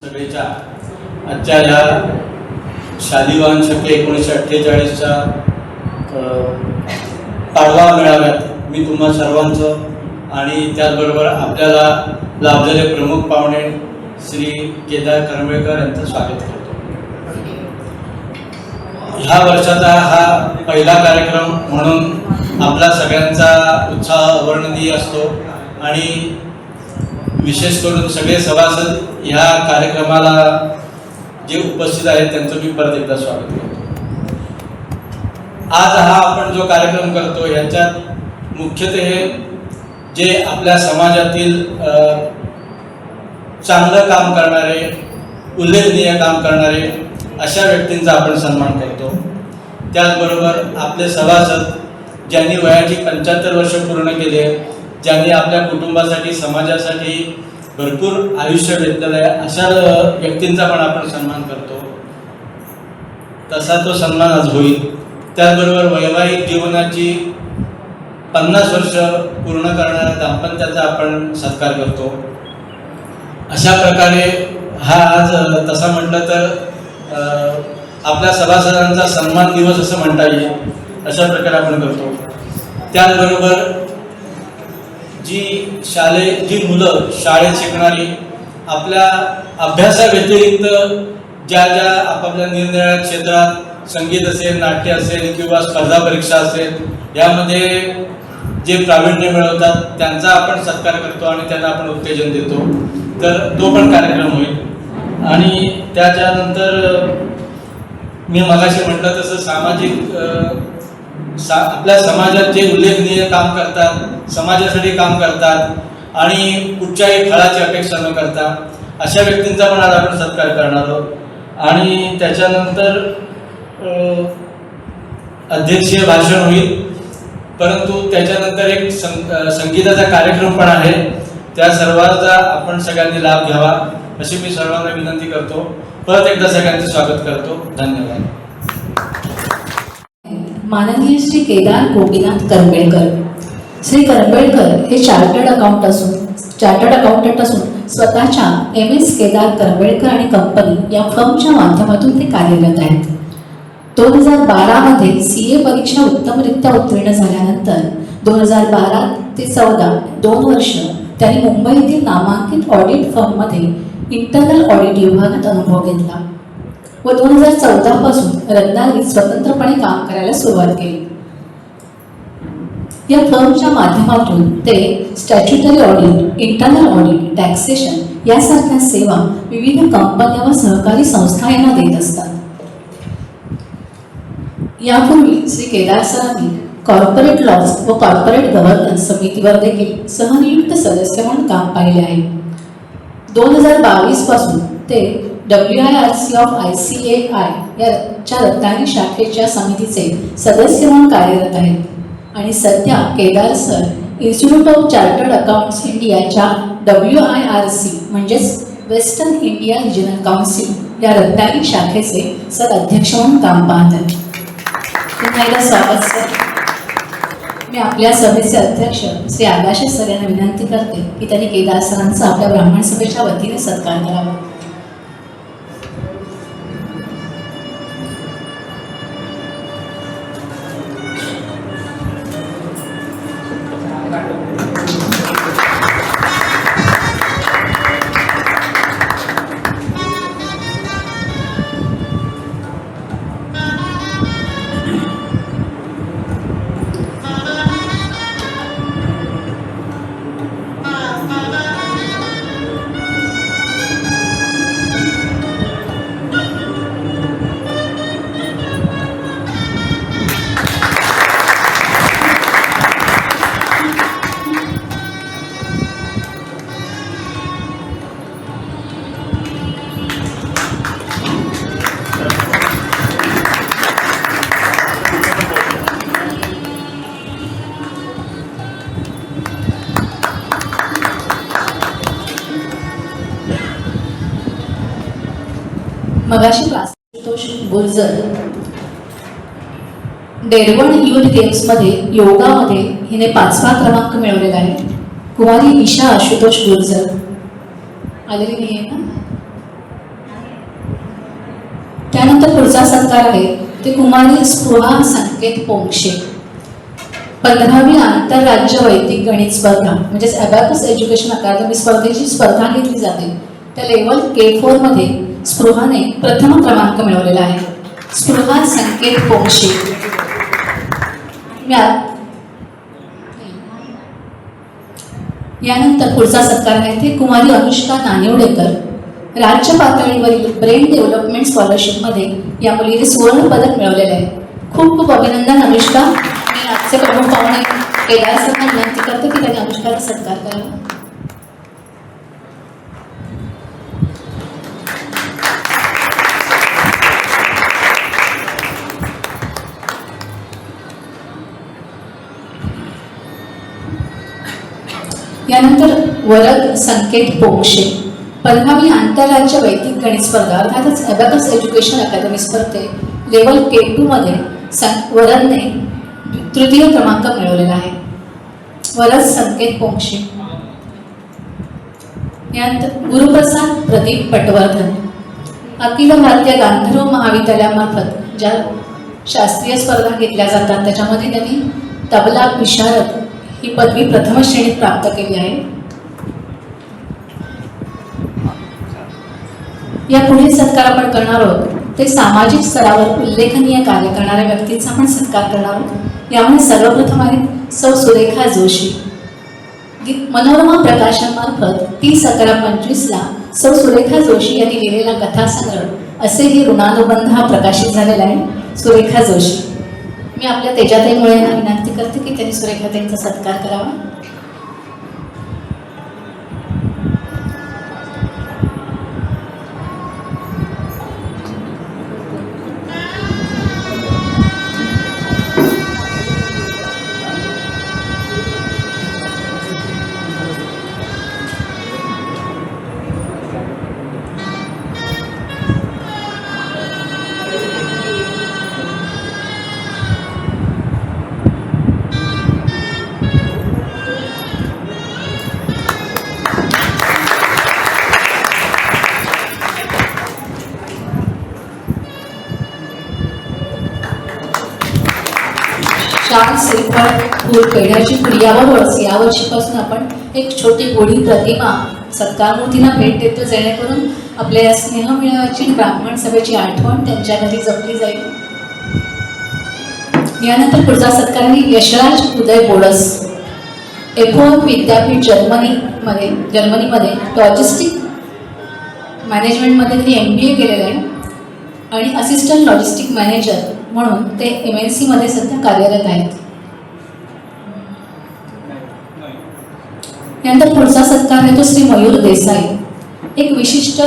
सगळेच्या आजच्या या शालिवाहन शके 1948च्या पाडवा मेळाव्यात मी तुम्हा सर्वांचं आणि त्याचबरोबर आपल्याला लाभलेले प्रमुख पाहुणे श्री केदार करंबेळकर यांचं स्वागत करतो. ह्या वर्षाचा हा पहिला कार्यक्रम म्हणून आपला सगळ्यांचा उत्साह अवर्णनीय असतो आणि विशेष करून सगळे सभासद ह्या कार्यक्रमाला जे उपस्थित आहेत त्यांचं मी परत एकदा स्वागत करतो. आज हा आपण जो कार्यक्रम करतो ह्याच्यात मुख्यतः जे आपल्या समाजातील चांगलं काम करणारे, उल्लेखनीय काम करणारे अशा व्यक्तींचा आपण सन्मान करतो. त्याचबरोबर आपले सभासद ज्यांनी वयाची 75 वर्ष पूर्ण केले, ज्यांनी आपल्या कुटुंबासाठी, समाजासाठी भरपूर आयुष्य वेचलेलं आहे, अशा व्यक्तींचा पण आपण सन्मान करतो. तसा तो सन्मान आज होईल. त्याचबरोबर वैवाहिक जीवनाची 50 वर्ष पूर्ण करणाऱ्या दाम्पत्याचा आपण सत्कार करतो. अशा प्रकारे हा आज तसा म्हटलं तर आपल्या सभासदांचा सन्मान दिवस असं म्हणता येईल, अशा प्रकारे आपण करतो. त्याचबरोबर जी मुलं शाळेत शिकणारी, आपल्या अभ्यासाव्यतिरिक्त ज्या आपापल्या निरनिराळ्या क्षेत्रात संगीत असेल, नाट्य असेल किंवा स्पर्धा परीक्षा असेल यामध्ये जे प्रावीण्य मिळवतात त्यांचा आपण सत्कार करतो आणि त्यांना आपण उत्तेजन देतो. तर तो पण कार्यक्रम होईल. आणि त्याच्यानंतर मी मगाशी म्हटलं तसं सामाजिक आपल्या समाजात जे उल्लेखनीय काम करतात, समाजासाठी काम करतात आणि कुठच्याही फळाची अपेक्षा न करता अशा व्यक्तींचा पण आज आपण सत्कार करणार आहोत. आणि त्याच्यानंतर अध्यक्षीय भाषण होईल, परंतु त्याच्यानंतर एक संगीताचा कार्यक्रम पण आहे. त्या सर्वांचा आपण सगळ्यांनी लाभ घ्यावा अशी मी सर्वांना विनंती करतो. परत एकदा सगळ्यांचं स्वागत करतो. धन्यवाद. माननीय श्री केदार गोपीनाथ करंबेळकर. श्री करंबेळकर हे चार्टर्ड अकाउंटंट असून स्वतःच्या MS केदार करंबेळकर आणि कंपनी या फर्मच्या माध्यमातून ते कार्यरत आहेत. 2012 मध्ये CA परीक्षा उत्तमरित्या उत्तीर्ण झाल्यानंतर 2012 ते 14 2 वर्ष त्यांनी मुंबईतील नामांकित ऑडिट फर्ममध्ये इंटरनल ऑडिट विभागात अनुभव घेतला व 2014 पासून रत्नागिरीत स्वतंत्रपणे काम करायला सुरुवात केली. या फर्मच्या माध्यमातून ते statutory audit, internal audit, taxation यासारख्या सेवा विविध कंपन्या व सहकारी संस्था यांना देत असतात. यापूर्वी श्री केदार सरांनी कॉर्पोरेट लॉज व कॉर्पोरेट गव्हर्नन्स समितीवर देखील सहनियुक्त सदस्य म्हणून काम पाहिले आहे. 2022 पासून ते WIRC ऑफ ICAI याच्या रत्नागिरी शाखेच्या समितीचे सदस्य म्हणून कार्यरत आहेत आणि सध्या Kedar sir institute of chartered accounts इंडियाच्या WIRC म्हणजेच वेस्टर्न इंडिया रिजनल काउन्सिल या रत्नागिरी शाखेचे सदअध्यक्ष म्हणून काम पाहत आहेत. पुन्हा एकदा स्वागत सर. मी आपल्या सभेचे अध्यक्ष श्री आगाशे सर यांना विनंती करते की त्यांनी केदार सरांचा आपल्या ब्राह्मण सभेच्या वतीने सत्कार करावा. मगाशी आशुतोष गुर्जर डेरवण युथ गेम्समध्ये योगामध्ये हिने 5वा क्रमांक मिळवलेला आहे. कुमारी ईशा आशुतोष गुर्जर आलेली नाही आहे ना? त्यानंतर पुढचा सत्कार आहे ते कुमारी स्पृहा संकेत पोंक्षे. 15वी आंतरराज्य वैदिक गणित स्पर्धा म्हणजेच अबॅकस एज्युकेशन अकादमी स्पर्धेची स्पर्धा घेतली जाते. त्या लेवल K4 मध्ये स्पृहाने प्रथम क्रमांक मिळवलेला आहे. स्पृहा संकेत पोंक्षे. यानंतर पुढचा सत्कार आहे ते कुमारी अनुष्का नानिवडेकर. राज्य पातळीवरील ब्रेन डेव्हलपमेंट स्कॉलरशिपमध्ये या मुलीने सुवर्ण पदक मिळवलेले आहे. खूप खूप अभिनंदन अनुष्का. मी आजचे प्रमुख पाहुणे केदार सरांना विनंती करते की त्यांनी अनुष्काचा सत्कार करावा. यानंतर वरद संकेत पोंक्षे. 15वी आंतरराज्य वैदिक गणित स्पर्धा अर्थातच अबॅकस एज्युकेशन अकादमी स्पर्धे लेवल K2 मध्ये वरदने तृतीय क्रमांक मिळवलेला आहे. वरद संकेत पोंक्षे. यानंतर गुरुप्रसाद प्रदीप पटवर्धन. अखिल भारतीय गांधर्व महाविद्यालयामार्फत ज्या शास्त्रीय स्पर्धा घेतल्या जातात त्याच्यामध्ये त्यांनी तबला विशारद ही पदवी प्रथम श्रेणीत प्राप्त केली आहे. या पुढील सत्कार आपण करणार आहोत ते सामाजिक स्तरावर उल्लेखनीय कार्य करणाऱ्या व्यक्तींचा आपण सत्कार करणार आहोत. यामध्ये सर्वप्रथम आहेत सौ सुरेखा जोशी. मनोरमा प्रकाशनामार्फत 30/11/25 सौ सुरेखा जोशी यांनी लिहिलेला कथासंग्रह असे ही ऋणानुबंध हा प्रकाशित झालेला आहे. सुरेखा जोशी. मी आपल्या तेजाताईमुळे विनंती करते की त्यांनी सुरेखाताईंचा सत्कार करावा. शाल श्रीफळ फूल पेढ्याची क्रियावरच यावर्षीपासून आपण एक छोटी गोडी प्रतिमा सत्कारमूर्तींना भेट देतो जेणेकरून आपल्या या स्नेहमेळाव्याची ब्राह्मण सभेची आठवण त्यांच्या घरी जपली जाईल. यानंतर पुढचा सत्कार आहे यशराज उदय बोडस. एफओएम विद्यापीठ जर्मनीमध्ये लॉजिस्टिक मॅनेजमेंटमध्ये त्यांनी MBA केलेलं आहे आणि असिस्टंट लॉजिस्टिक मॅनेजर म्हणून ते MNC मध्ये सध्या कार्यरत आहेत. यानंतर पुढचा सत्कार आहे तो श्री मयूर देसाई. एक विशिष्ट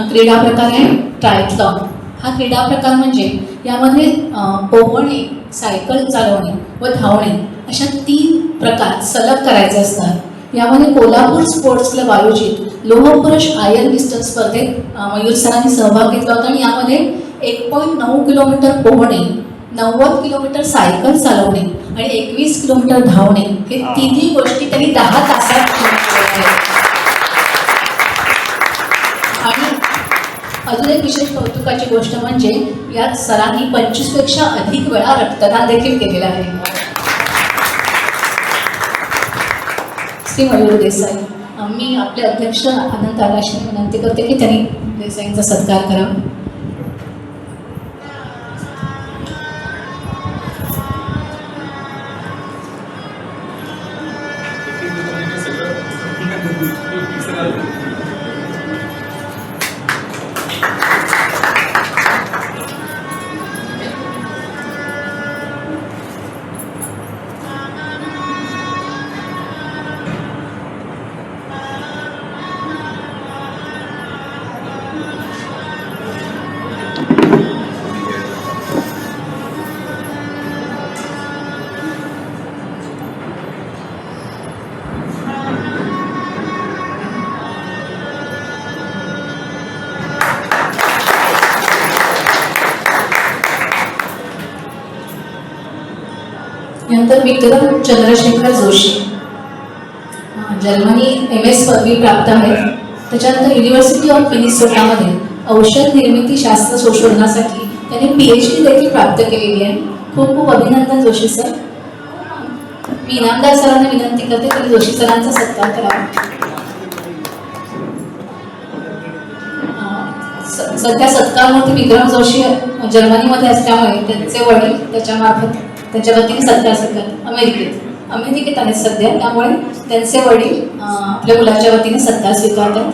क्रीडा प्रकार आहे ट्रायथलॉन. हा क्रीडा प्रकार म्हणजे यामध्ये पोहणे, सायकल चालवणे व धावणे अशा 3 प्रकार सलग करायचे असतात. यामध्ये कोल्हापूर स्पोर्ट्स क्लब आयोजित लोहपुरुष आयर्न पिस्टल स्पर्धेत मयूर सरांनी सहभाग घेतला होता आणि यामध्ये 1.9 किलोमीटर पोहणे, 90 किलोमीटर सायकल चालवणे आणि 21 किलोमीटर धावणे हे तिन्ही गोष्टी त्यांनी 10 तासात केल्या. आणि अजून एक विशेष कौतुकाची गोष्ट म्हणजे यात सरांनी 25 पेक्षा अधिक वेळा रक्तदान देखील केलेलं आहे. श्री मयूर देसाई. मी आपले अध्यक्ष अनंत आकाशने विनंती करते की त्यांनी देसाईंचा सत्कार करावा. नंतर विक्रम चंद्रशेखर जोशी. जर्मनी MS पदवी प्राप्त आहेत. त्याच्यानंतर युनिव्हर्सिटी ऑफ मिनिसोटामध्ये औषध निर्मिती शास्त्र संशोधनासाठी त्यांनी PhD देखील प्राप्त केलेली आहे. खूप खूप अभिनंदन जोशी सर. मी इनामदार सरांना विनंती करते की जोशी सरांचा सत्कार करावा. सध्या सत्कारमूर्ती विक्रम जोशी जर्मनीमध्ये असल्यामुळे त्यांचे वडील त्याच्यामार्फत त्यांच्या वतीने सत्कार स्वीकारतात. अमेरिकेत आहेत सध्या, त्यामुळे त्यांचे वडील आपल्या मुलाच्या वतीने सत्कार स्वीकारतात.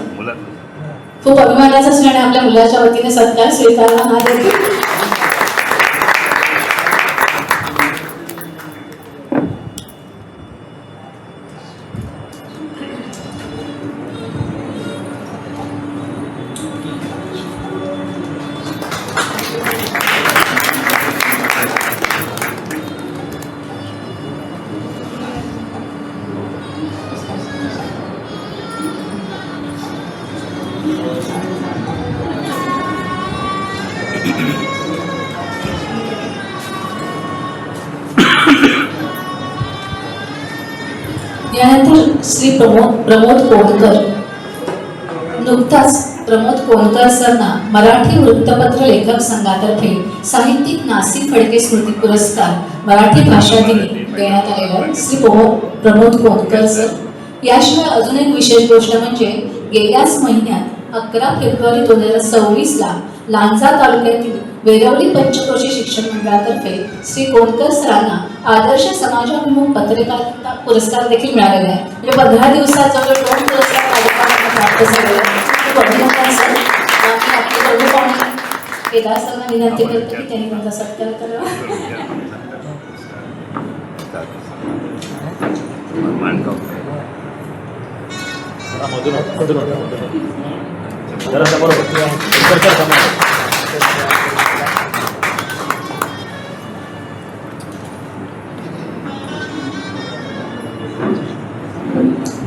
खूप अभिमानाचा क्षण आहे आपल्या मुलाच्या वतीने सत्कार स्वीकारणं हा देखील. यानंतर श्री प्रमोद कोणकर. नुकताच प्रमोद कोणकर सरना मराठी वृत्तपत्र लेखक संघातर्फे साहित्यिक नासी फडके स्मृती पुरस्कार मराठी भाषा दिनी देण्यात आलेला आहे. श्री प्रमोद कोणकर सर. याशिवाय अजून एक विशेष गोष्ट म्हणजे गेल्याच महिन्यात 11 फेब्रुवारी 2026ला लांजा तालुक्यातील वेरवली पंचक्रोशी शिक्षण मंडळातर्फे श्री कोणकर सरांना आदर्श समाजाभिमुख पत्रकारिता पुरस्कार देखील मिळालेला आहे. म्हणजे 15 दिवसात जवळ 2 पुरस्कार कार्यक्रमांना प्राप्त झाले. खूप अभिनंदन सर. आम्ही आपले प्रमुख पाहुणे केदार सरांना विनंती करतो की त्यांनी माझा सत्कार करावा.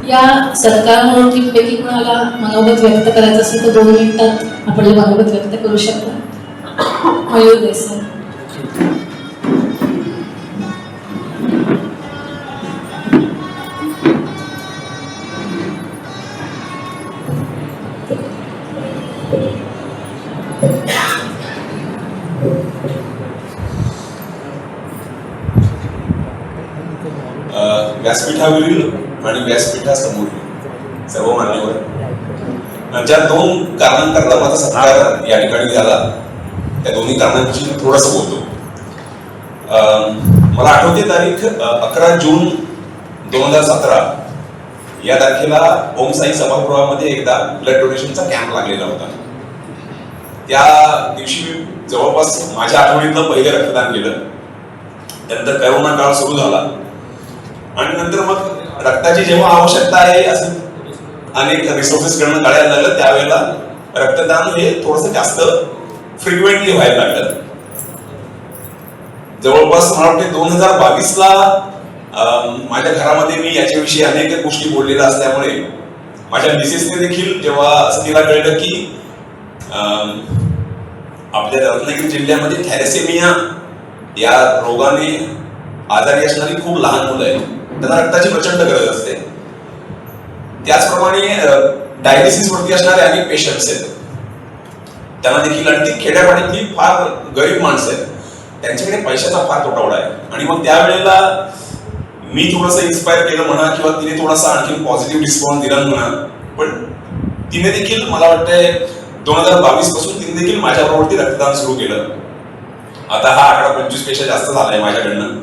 या सत्कारमूर्तींपैकी कुणाला मनोगत व्यक्त करायचं असेल तर 2 मिनिटात आपले मनोगत व्यक्त करू शकता. मयूर देसाई. व्यासपीठावरील आणि व्यासपीठासमोर सर्व मान्यवर, ज्या 2 कारणांकरता माझा सत्कार या ठिकाणी झाला त्या दोन्ही कारणांची थोडंसं बोलतो. मला आठवते तारीख 11 जून 2017 या तारखेला ओम साई सभागृहामध्ये एकदा ब्लड डोनेशनचा कॅम्प लागलेला होता. त्या दिवशी जवळपास माझ्या आठवणीतलं पहिलं रक्तदान केलं. त्यानंतर करोना काळ सुरू झाला आणि नंतर मग रक्ताची जेव्हा आवश्यकता आहे असे अनेक रिसोर्सेस कडनं काढायला लागलं, त्यावेळेला रक्तदान हे थोडंसं जास्त फ्रिक्वेंटली व्हायला लागलं. जवळपास मला वाटते 2022ला माझ्या घरामध्ये मी याच्याविषयी अनेक गोष्टी बोललेल्या असल्यामुळे माझ्या मिसेसने देखील जेव्हा असं तिला कळलं की आपल्या रत्नागिरी जिल्ह्यामध्ये थॅलेसेमिया या रोगाने आजारी असणारी खूप लहान मुलं आहेत, त्यांना रक्ताची प्रचंड गरज असते. त्याचप्रमाणे डायलिसिस वरती असणारे अनेक पेशंट्स आहेत, त्यांना देखील, आणि ती खेड्यापाड्यातली फार गरीब माणसं आहेत, त्यांच्याकडे पैशाचा फार तुटवडा आहे. आणि मग त्यावेळेला मी थोडंसं इन्स्पायर केलं म्हणा किंवा तिने थोडासा आणखी पॉझिटिव्ह रिस्पॉन्स दिला म्हणा, पण तिने देखील मला वाटतंय 2022 पासून तिने देखील माझ्याबरोबर रक्तदान सुरू केलं. आता हा आकडा 25 पेक्षा जास्त झालाय माझ्याकडनं.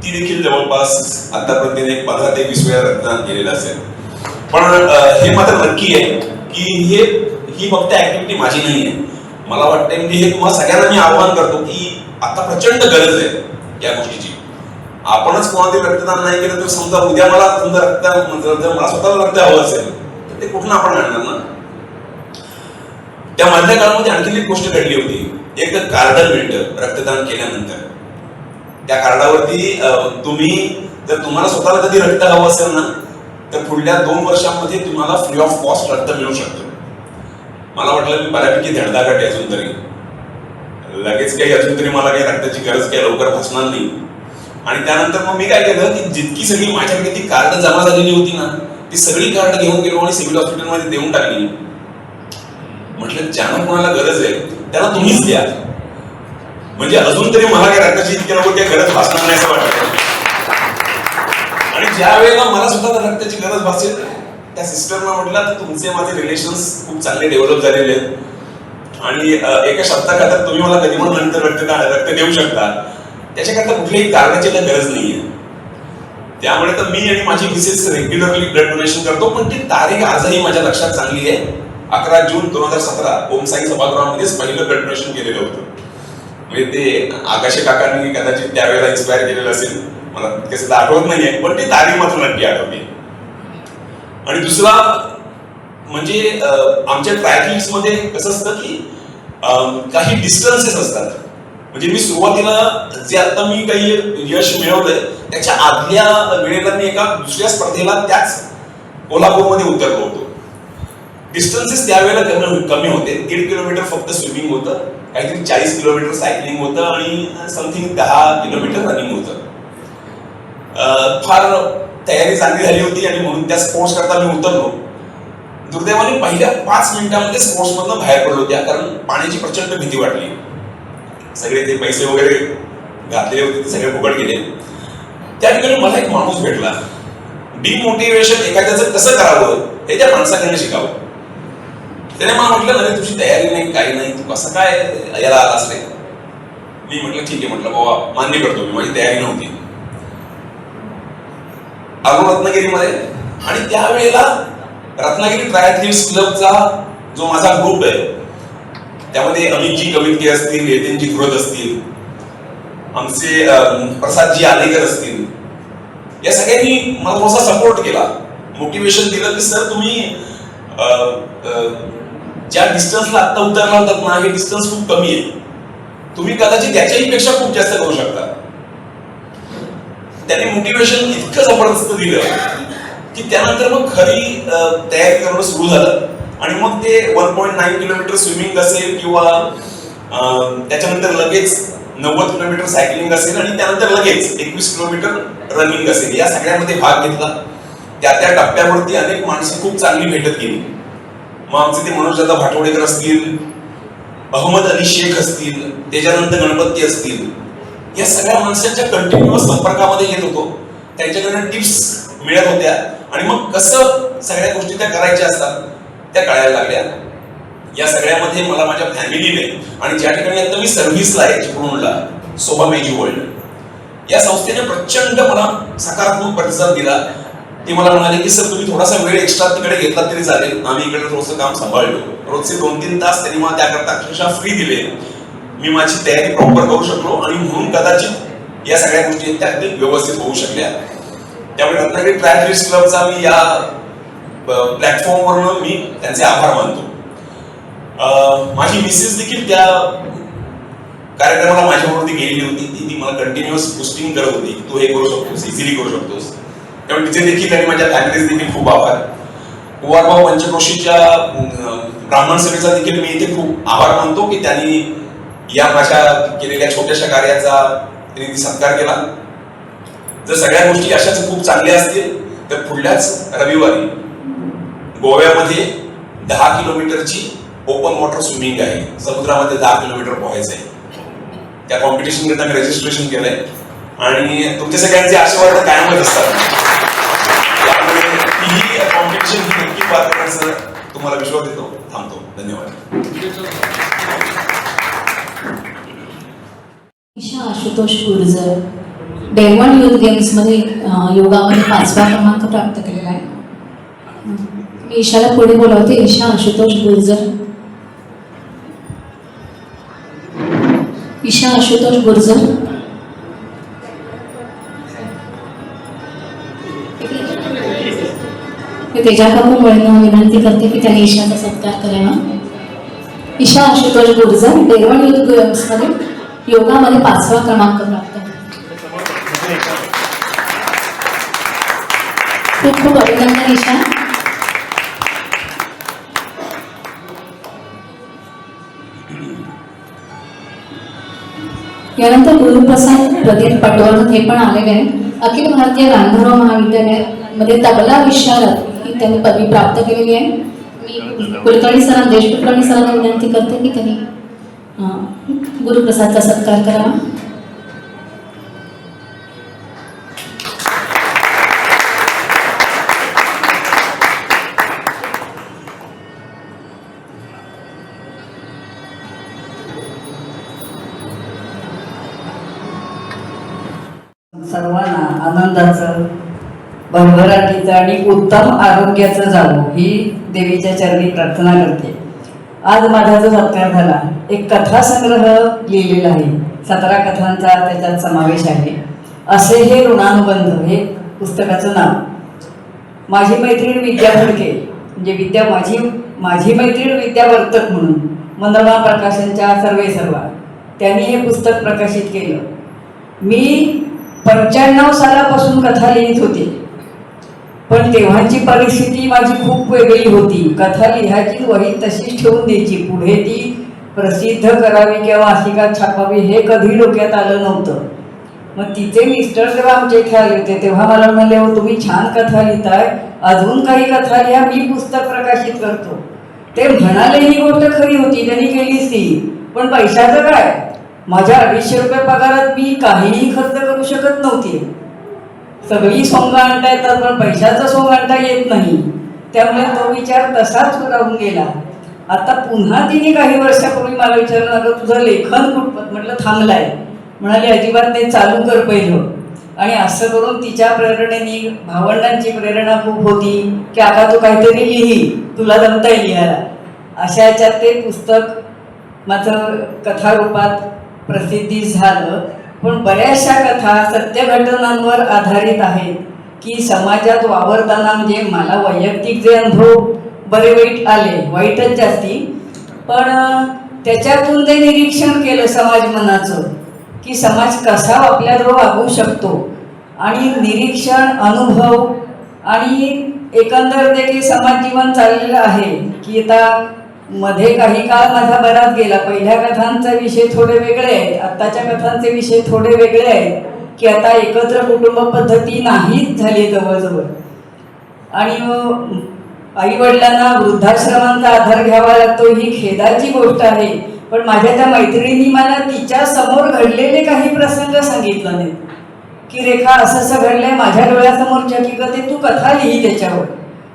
ती देखील जवळपास आतापर्यंत 15 ते 20 वेळा रक्तदान केलेलं असेल. पण हे मात्र नक्की आहे की ही फक्त ऍक्टिव्हिटी माझी नाही आहे. मला वाटतं म्हणजे हे तुम्हाला सगळ्यांना मी आवाहन करतो की आता प्रचंड गरज आहे या गोष्टीची. आपणच कोणातरी रक्तदान नाही केलं तर समजा उद्या मला जर मला स्वतःला रक्त हवं असेल तर ते कुठून आपण आणणार ना. त्या मधल्या काळामध्ये आणखी एक गोष्ट घडली होती. एक कार्ड मिळतं रक्तदान केल्यानंतर. त्या कार्डावरती तुम्ही जर तुम्हाला स्वतःला कधी रक्त हवं असेल ना तर पुढल्या 2 वर्षांमध्ये तुम्हाला फ्री ऑफ कॉस्ट रक्त मिळू शकतं. मला वाटलं मी बऱ्यापैकी धडधाकट आहे अजून तरी, लगेच काही अजून तरी मला काही रक्ताची गरज काही लवकर भासणार नाही. आणि त्यानंतर मग मी काय केलं की जितकी सगळी माझ्याकडे ती कार्ड जमा झालेली होती ना ती सगळी कार्ड घेऊन गेलो आणि सिव्हिल हॉस्पिटलमध्ये देऊन टाकली. म्हटलं ज्यांना कोणाला गरज आहे त्याला तुम्हीच द्या, म्हणजे अजून तरी मला काय रक्ताची इतक्या लवकर काही गरज भासणार नाही असं वाटतं. आणि ज्या वेळेला मला सुद्धा त्या रक्ताची गरज भासेल त्या सिस्टरना म्हटलं तर तुमचे माझे रिलेशन्स खूप चांगले डेव्हलप झालेले आहेत आणि एका शब्दाखातर तुम्ही मला कधी पण नंतर रक्त देऊ शकता, त्याच्याकरता कुठल्याही कारणाची तर गरज नाहीये. त्यामुळे तर मी आणि माझी मिसेस रेग्युलरली ब्लड डोनेशन करतो, पण ती तारीख आजही माझ्या लक्षात चांगली आहे. 11 जून 2017 ओम साई सभागृहामध्येच पहिलं ब्लड डोनेशन केलेलं होतं. म्हणजे ते आकाशे काकांनी कदाचित त्यावेळेला इन्स्पायर केलेलं असेल, मला कसं आठवत नाहीये, पण ती तारीख मात्र नक्की आठवते. आणि दुसरा म्हणजे आमच्या ट्रायथलिट्स मध्ये कसं असतं की काही डिस्टन्सेस असतात. म्हणजे मी सुरुवातीला जे आता मी काही यश मिळवलंय त्याच्या आदल्या वेळेला मी एका दुसऱ्या स्पर्धेला त्याच कोल्हापूरमध्ये उतरलो होतो. डिस्टन्सेस त्यावेळेला कमी होते. 1.5 किलोमीटर फक्त स्विमिंग होतं, काहीतरी 40 किलोमीटर सायकलिंग होतं आणि समथिंग 10 किलोमीटर रनिंग होतं. फार तयारी चांगली झाली होती आणि म्हणून त्या स्पोर्ट्स करता मी उतरलो. दुर्दैवाने पहिल्या 5 मिनिटांमध्ये स्पोर्ट्स मधनं बाहेर पडलो त्या, कारण पाण्याची प्रचंड भीती वाटली. सगळे ते पैसे वगैरे घातलेले होते ते सगळे फुकट गेले. त्या ठिकाणी मला एक माणूस भेटला. डिमोटिवेशन एखाद्याचं कसं करावं हे त्या माणसाकडे शिकावं. त्याने मला म्हटलं अरे तुझी तयारी नाही काही नाही, तू कसं काय याला आलास रे. मी म्हटलं ठीक आहे, म्हटलं बाबा मान्य करतो मी माझी तयारी नव्हती. आलो रत्नागिरीमध्ये आणि त्यावेळेला रत्नागिरी ट्रायथलिट्स क्लबचा जो माझा ग्रुप आहे त्यामध्ये अमितजी कवितके असतील, यतीनजी खुरत असतील, आमचे प्रसादजी आलेकर असतील, या सगळ्यांनी मला थोडासा सपोर्ट केला, मोटिवेशन दिलं की सर तुम्ही ज्या डिस्टन्सला आता उतरला होतात ना हे डिस्टन्स खूप कमी आहे, तुम्ही कदाचित त्याच्याही पेक्षा खूप जास्त करू शकता. त्याने मोटिवेशन इतकं जबरदस्त दिलं की त्यानंतर मग खरी तयारी करणं सुरू झालं. आणि मग ते 1.9 किलोमीटर स्विमिंग असेल किंवा त्याच्यानंतर लगेच 90 किलोमीटर सायकलिंग असेल आणि त्यानंतर लगेच 21 किलोमीटर रनिंग असेल, या सगळ्यामध्ये भाग घेतला. त्या टप्प्यावरती अनेक माणसं खूप चांगली भेटत गेली. मग आमचे ते मनोजदादा भाटवडेकर असतील, अहमद अली शेख असतील, त्याच्यानंतर गणपती असतील, या सगळ्या माणसांच्या कंटिन्युअस संपर्कामध्ये येत होतो. त्यांच्याकडनं टिप्स मिळत होत्या आणि मग कसं सगळ्या गोष्टी त्या करायच्या असतात त्या कळायला लागल्या. या सगळ्यामध्ये मला माझ्या फॅमिलीने आणि ज्या ठिकाणी आता मी सर्व्हिसला आहे चिपळूणला सोबा मेजी वर्ल्ड या संस्थेने प्रचंड मला सकारात्मक प्रतिसाद दिला. ते मला म्हणाले की सर तुम्ही थोडासा वेळ एक्स्ट्रा तिकडे घेतला तरी चालेल, आम्ही इकडे थोडंसं काम सांभाळलो. रोजचे 2-3 तास त्यांनी मला त्याकरता अक्षरशः फ्री दिले. मी माझी तयारी प्रॉपर करू शकलो आणि म्हणून कदाचित या सगळ्या गोष्टी त्या व्यवस्थित होऊ शकल्या. त्यामुळे रत्नागिरी ट्रायथलिट्स क्लबचा मी या प्लॅटफॉर्मवरून मी त्यांचे आभार मानतो. माझी मिसेस देखील त्या कार्यक्रमाला माझ्यावरती गेलेली होती. ती मला कंटिन्युअस बुस्टिंग करत होती, तू हे करू शकतोस, इझिली करू शकतोस. त्यामुळे तिचे देखील आणि माझ्या फॅमिलीचे देखील खूप आभार. कुवारभाऊ पंचक्रोशीच्या ब्राह्मण सभेचा देखील मी इथे खूप आभार मानतो की त्यांनी या माझ्या केलेल्या छोट्याशा कार्याचा त्यांनी सत्कार केला. जर सगळ्या गोष्टी अशाच खूप चांगल्या असतील तर पुढल्याच रविवारी गोव्यामध्ये 10 किलोमीटरची ओपन वॉटर स्विमिंग आहे. समुद्रामध्ये 10 किलोमीटर पोहायचं आहे. त्या कॉम्पिटिशन करता मी रजिस्ट्रेशन केलंय आणि तुमच्या सगळ्यांचे आशीर्वाद कायमच असतात. त्यामुळे ही कॉम्पिटिशन ही नक्की पार करण्याचा तुम्हाला विश्वास देतो. थांबतो. धन्यवाद. ईशा आशुतोष गुर्जर डेव्हन युथ गेम्समध्ये योगामध्ये 5वा क्रमांक प्राप्त केलेला आहे. मी ईशाला पुढे बोलावते. ईशा आशुतोष गुर्जर. ईशा आशुतोष गुर्जर. मी तेजा काकू मुळेंना विनंती करते की त्यांनी ईशाचा सत्कार करावा. ईशा आशुतोष गुर्जर डेव्हन युथ गेम्समध्ये योगामध्ये 5वा क्रमांक प्राप्त. खूप खूप अभिनंदन ईशा. यानंतर गुरुप्रसाद प्रदीप पटवर्धन हे पण आलेले आहेत. अखिल भारतीय गांधर्व महाविद्यालयामध्ये तबला विशारद ही त्यांनी पदवी प्राप्त केलेली आहे. मी कुलकर्णी सरांना, देश कुलकर्णी सरांना विनंती करते की त्यांनी गुरुप्रसादचा सत्कार करावा. सर्वांना आनंदाचं, भरभराटीचं आणि उत्तम आरोग्याचं जावं ही देवीच्या चरणी प्रार्थना करते. आज माझा जो सत्कार झाला, एक कथासंग्रह लिहिलेला आहे, 17 कथांचा त्याच्यात समावेश आहे. असे हे ऋणानुबंध हे पुस्तकाचं नाव. माझी मैत्रीण विद्या फडके, म्हणजे माझी मैत्रीण विद्या वर्तक म्हणून मनोरमा प्रकाशनच्या सर्वेसर्वा त्यांनी हे पुस्तक प्रकाशित केलं. मी 95 सालापासून कथा लिहित होते, पण तेव्हाची परिस्थिती माझी खूप वेगळी होती. कथा लिहायची वही तशीच ठेवून द्यायची, पुढे ती प्रसिद्ध करावी किंवा मासिकात छापावी हे कधी डोक्यात आलं नव्हतं. मग तिचे मिस्टर जेव्हा आमच्या इथे आले होते तेव्हा मला म्हणाले, हो तुम्ही छान कथा लिहिताय, अजून काही कथा लिहा, मी पुस्तक प्रकाशित करतो. ते म्हणाले ही गोष्ट खरी होती, त्यांनी केलीच ती. पण पैशाचं काय? माझ्या 250 रुपये पगारात मी काहीही खर्च करू शकत नव्हती. सगळी सोंग आणता येतात पण पैशाचं सोंग आणता येत नाही. त्यामुळे तो विचार तसाच राहून गेला. आता पुन्हा तिने काही वर्षापूर्वी मला विचारलं, अगं तुझं लेखन कुठपत? म्हटलं थांबलाय. म्हणाली अजिबात ते चालू कर पहिलं. आणि असं करून तिच्या प्रेरणेने, भावंडांची प्रेरणा खूप होती की आता तू काहीतरी लिही, तुला जमताय लिहायला. अशा याच्यात ते पुस्तक माझं कथारूपात प्रसिद्धीस झालं. पण बऱ्याचशा कथा सत्य घटनांवर आधारित आहेत की समाजात वावरताना, म्हणजे मला वैयक्तिक जे अनुभव बरे वाईट आले, वाईटच जास्ती, पण त्याच्यातून ते निरीक्षण केलं समाज मनाचं की समाज कसा आपल्याजवळ वागू शकतो. आणि निरीक्षण, अनुभव आणि एकंदर देखील समाज जीवन चाललेलं आहे की आता मध्ये काही काळ माझा बराच गेला. पहिल्या कथांचे विषय थोडे वेगळे आहेत, आत्ताच्या कथांचे विषय थोडे वेगळे आहेत की आता एकत्र कुटुंब पद्धती नाहीच झाली जवळजवळ. आणि आई वडिलांना वृद्धाश्रमांचा आधार घ्यावा लागतो ही खेदाची गोष्ट आहे. पण माझ्या त्या मैत्रिणींनी मला तिच्या समोर घडलेले काही प्रसंग सांगितले नाहीत की रेखा असं असं घडलंय माझ्या डोळ्यासमोरची हकीकत आहे, तू कथा लिही त्याच्यावर.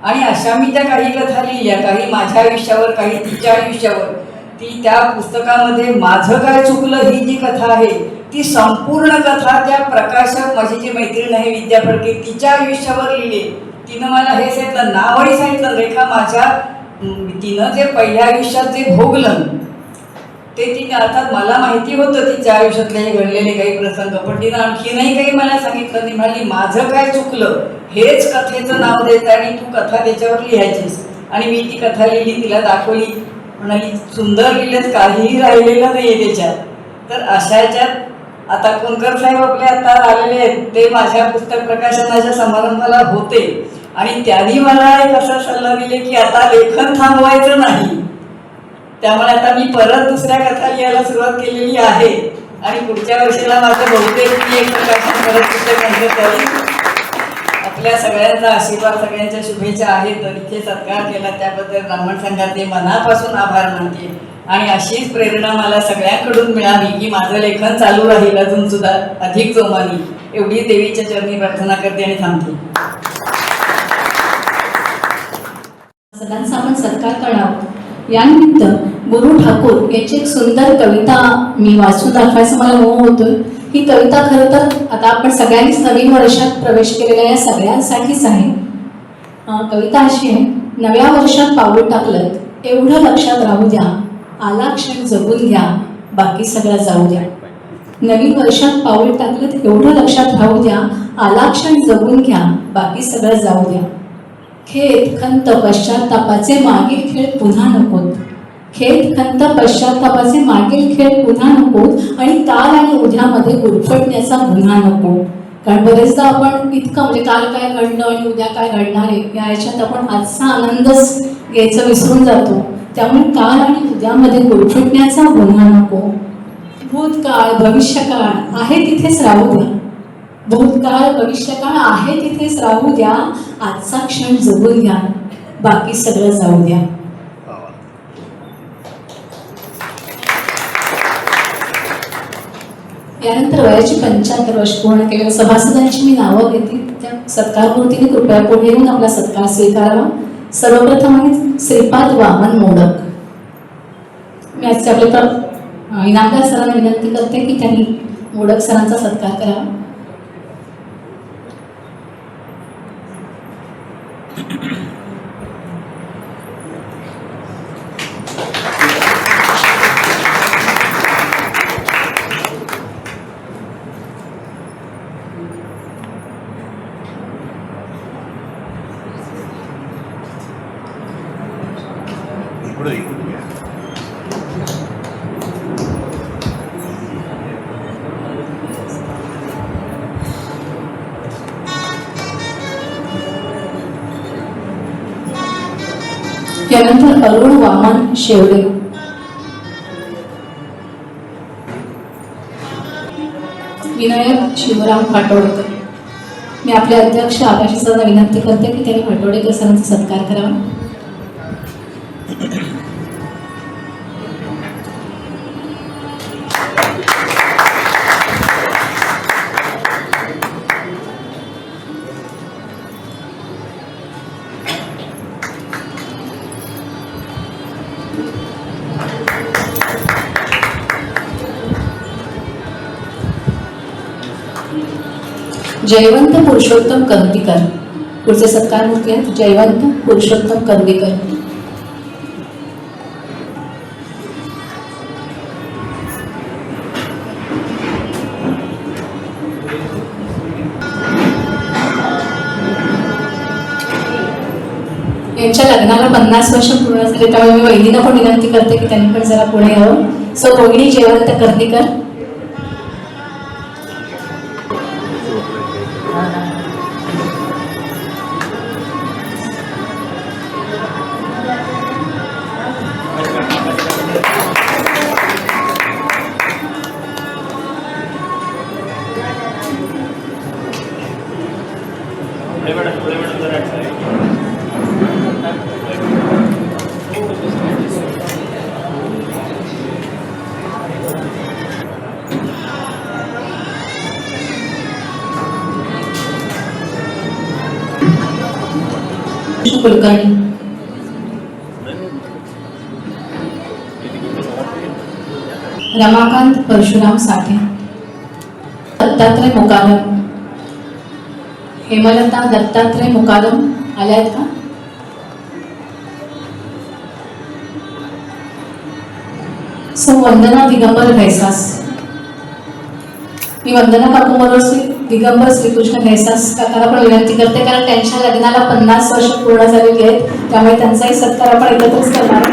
आणि अशा मी त्या काही कथा लिहिल्या, काही माझ्या आयुष्यावर, काही तिच्या आयुष्यावर. ती त्या पुस्तकामध्ये माझं काय चुकलं ही जी कथा आहे ती संपूर्ण कथा त्या प्रकाशक, माझी जी मैत्रीण आहे विद्या फडके, तिच्या आयुष्यावर लिहिली. तिनं मला हे सांगितलं, नावही सांगितलं, रेखा तिनं जे पहिल्या आयुष्यात जे भोगलं ते तिने, अर्थात मला माहिती होतं तिच्या आयुष्यातले हे घडलेले काही प्रसंग, पण तिनं आणखीनही काही मला सांगितलं. ती म्हणाली माझं काय चुकलं हेच कथेचं नाव देतं आणि तू कथा त्याच्यावर लिहायचीस. आणि मी ती कथा लिहिली, तिला दाखवली, म्हणाली सुंदर लिहिलंच, काहीही राहिलेलं नाही आहे त्याच्यात. तर अशा याच्यात आता कुंकर साहेब आपले आता आलेले आहेत, ते माझ्या पुस्तक प्रकाशनाच्या समारंभाला होते आणि त्यांनी मला एक असा सल्ला दिले की आता लेखन थांबवायचं नाही. त्यामुळे आता मी परत दुसऱ्या कथा लिहायला सुरुवात केलेली आहे आणि पुढच्या वर्षीला माझं बहुतेक मी एक प्रकाशन परत पुस्तक करेन. आपल्या सगळ्यांचा आशीर्वाद, सगळ्यांच्या शुभेच्छा आहेत. इथे सत्कार केला त्याबद्दल ब्राह्मण संघाचे मनापासून आभार मानते. आणि अशीच प्रेरणा मला सगळ्यांकडून मिळावी की माझं लेखन चालू राहील अजून सुद्धा अधिक जोमाने, एवढी देवीच्या चरणी प्रार्थना करते आणि थांबते. सगळ्यांचा आपण सत्कार करावा. यानिमित्त गुरु ठाकूर यांची एक सुंदर कविता मी वाचून दाखवायचं मला मोह होतोय. ही कविता खरं तर आता आपण सगळ्यांनीच नवीन वर्षात प्रवेश केलेल्या या सगळ्यांसाठीच आहे. कविता अशी आहे, नव्या वर्षात पाऊल टाकलं एवढं लक्षात राहू द्या, आला क्षण जगून घ्या, बाकी सगळं जाऊ द्या. नवीन वर्षात पाऊल टाकलं एवढं लक्षात राहू द्या, आला क्षण जगून घ्या, बाकी सगळं जाऊ द्या. खेद खंत पश्चातापाचे मागील खेळ पुन्हा नकोत. खेद खंत पश्चातापाचे मागील खेळ पुन्हा नकोत आणि काल आणि उद्यामध्ये गुरफटण्याचा गुन्हा नको. कारण बरेचदा आपण इतकं म्हणजे काल काय घडलं आणि उद्या काय घडणार आहे या याच्यात आपण आजचा आनंदच घ्यायचं विसरून जातो. त्यामुळे काल आणि उद्यामध्ये गुरफटण्याचा गुन्हा नको. भूतकाळ भविष्यकाळ आहे तिथेच राहू द्या. भूतकाळ भविष्यकाळ आहे तिथेच राहू द्या, आजचा क्षण जगून घ्या, बाकी सगळं जाऊ द्या. यानंतर वयाची 75 वर्ष पूर्ण केलेल्या सभासदांची मी नावं घेते. त्या सत्कारमूर्तीने कृपया पुढे येऊन आपला सत्कार स्वीकारावा. सर्वप्रथम आहेत श्रीपाद वामन मोडक. मी आजचे आपले इनामदार सरांना विनंती करते की त्यांनी मोडक सरांचा सत्कार करावा. यानंतर अरुण वामन शेवडे. विनायक शिवराम पाटोडेकर. मी आपले अध्यक्ष आकाशी सरांना विनंती करते की त्यांनी पाटोडेकर सरांचा सत्कार करावा. जयवंत पुरुषोत्तम कंदीकर. पुढचे सत्कारमूर्ती आहेत जयवंत पुरुषोत्तम कंदीकर. यांच्या लग्नाला 50 वर्ष पूर्ण झाले, त्यामुळे मी वहिनीला पण विनंती करते की त्यांनी पण जरा पुढे यावं. सो रोहिणी जयवंत कंदीकर. कुलकर्णी. रमाकांत परशुराम साठे. दत्तात्रय मुकादम. हेमलता दत्तात्रय मुकादम आल्या आहेत का? सो वंदना दिगंबर घैसास. मी वंदना काकूबरोबर श्री दिगंबर श्रीकृष्ण घैसास काकाला पण विनंती करते, कारण त्यांच्या लग्नाला 50 वर्ष पूर्ण झालेली आहेत, त्यामुळे त्यांचाही सत्कार आपण एकत्रच करणार.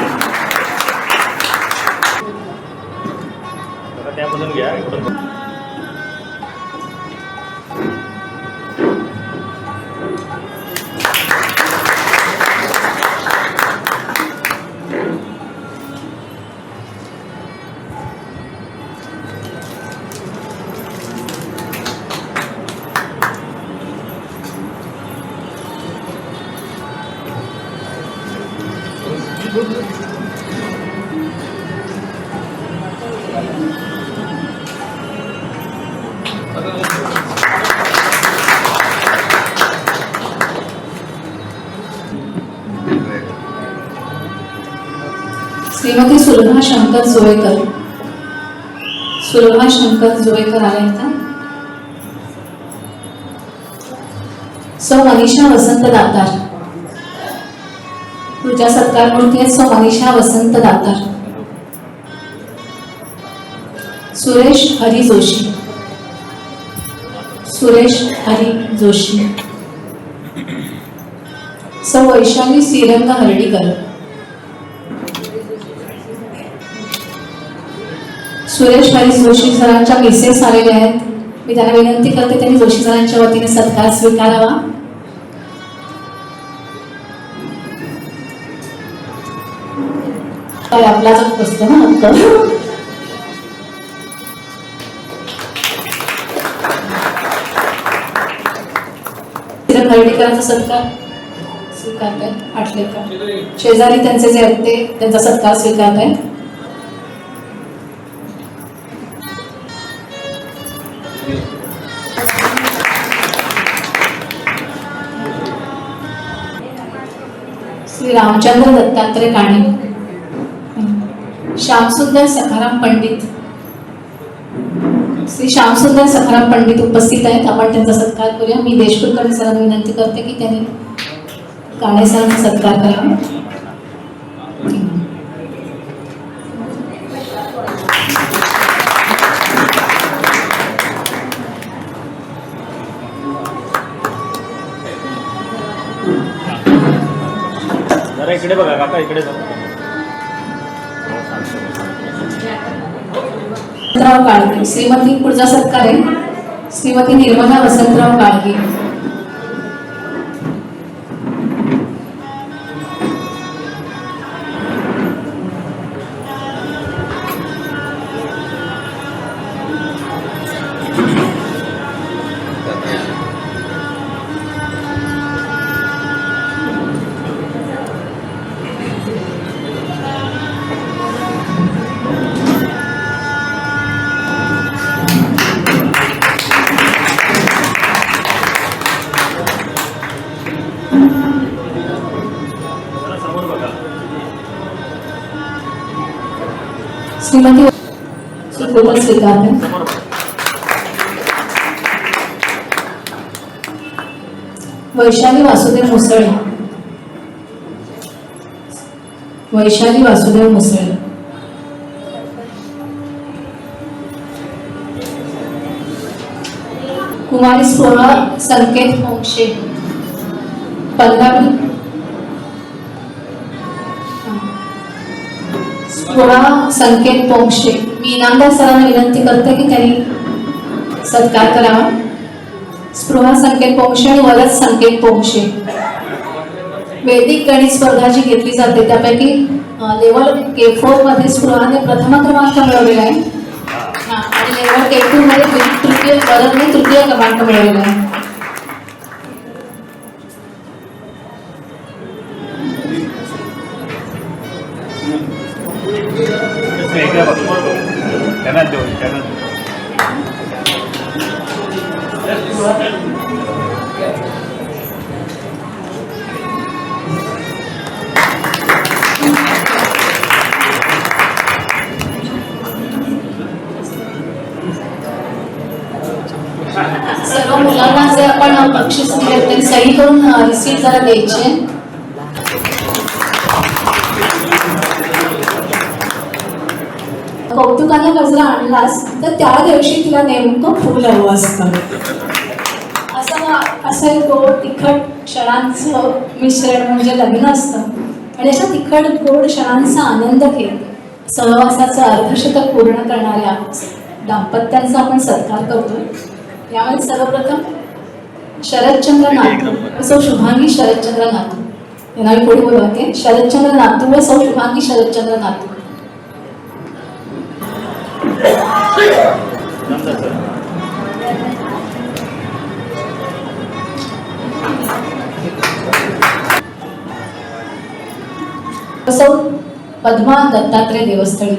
श्रीमती सुलभा शंकर जोळेकर. सुलभा शंकर जोळेकर आल्या का? सौ मनीषा वसंत दातार. पुढच्या सत्कारमूर्ती आहेत सौ मनीषा वसंत दातार. सुरेश हरी जोशी. सुरेश हरी जोशी. सौ वैशाली श्रीरंग हर्डीकर. सुरेश हरी जोशी सरांच्या मिसेस आलेले आहेत, मी त्यांना विनंती करते त्यांनी जोशी सरांच्या वतीने सत्कार स्वीकारावा. आपलाच असतो ना हक्क. श्रीरंग हर्डीकरांचा सत्कार स्वीकारतायत आठलेकर. शेजारी त्यांचे जे आहेत ते त्यांचा सत्कार स्वीकारतायत. श्री रामचंद्र दत्तात्रय काणे, श्यामसुंदर सखाराम पंडित, श्री श्यामसुंदर सखाराम पंडित उपस्थित आहेत. आपण त्यांचा सत्कार करूया. मी देशकुलकर्णी सरांना विनंती करते की त्यांनी काणे सरांचा सत्कार करावा. जरा इकडे बघा काका, इकडे बघा. वसंतराव काळगे. श्रीमती पुढचा सत्कार आहे श्रीमती निर्मला वसंतराव काळगे. जरा समोर बघा. श्रीमती सुखोबल स्वीकारते. समोर बघा. वैशाली वासुदेव मुसळे. वैशाली वासुदेव मुसळे. कुमारी स्फोरा संकेत मोक्षे. पल्लवी स्फोरा संकेत पोंक्षे. मी इनामदार सरांना विनंती करते की त्यांनी सत्कार करावा. स्पृहा संकेत पोंक्षे आणि वरद संकेत पोंक्षे. वैदिक गणित स्पर्धा जी घेतली जाते त्यापैकी लेवल K4 मध्ये स्पृहाने प्रथम क्रमांक मिळवलेला आहे. आणि लेवल K2 मध्ये वरदने तृतीय क्रमांक मिळवलेला आहे. इकडे बघा, समोर बघा. त्यांना देऊ, त्यांना देऊ. सर्व मुलांना जे आपण बक्षीस दिले त्यांनी सही करून रिसीट जरा द्यायचे. कौतुकाने गजरा आणलास तर त्या दिवशी तिला नेमकं फुल हवं असतं. असं एक गोड तिखट क्षणांचं मिश्रण म्हणजे लग्न असतं. आणि अशा तिखट गोड क्षणांचा आनंद घेत सहवासाचं अर्धशतक पूर्ण करणाऱ्या दाम्पत्यांचा आपण सत्कार करतोय. यामध्ये सर्वप्रथम शरदचंद्र नातू व सौ शुभांगी शरदचंद्र नातू यांना मी पुढे बोलवते. शरदचंद्र नातू व सौ शुभांगी शरदचंद्र नातू. सौ पद्मा दत्तात्रय देवस्थळी.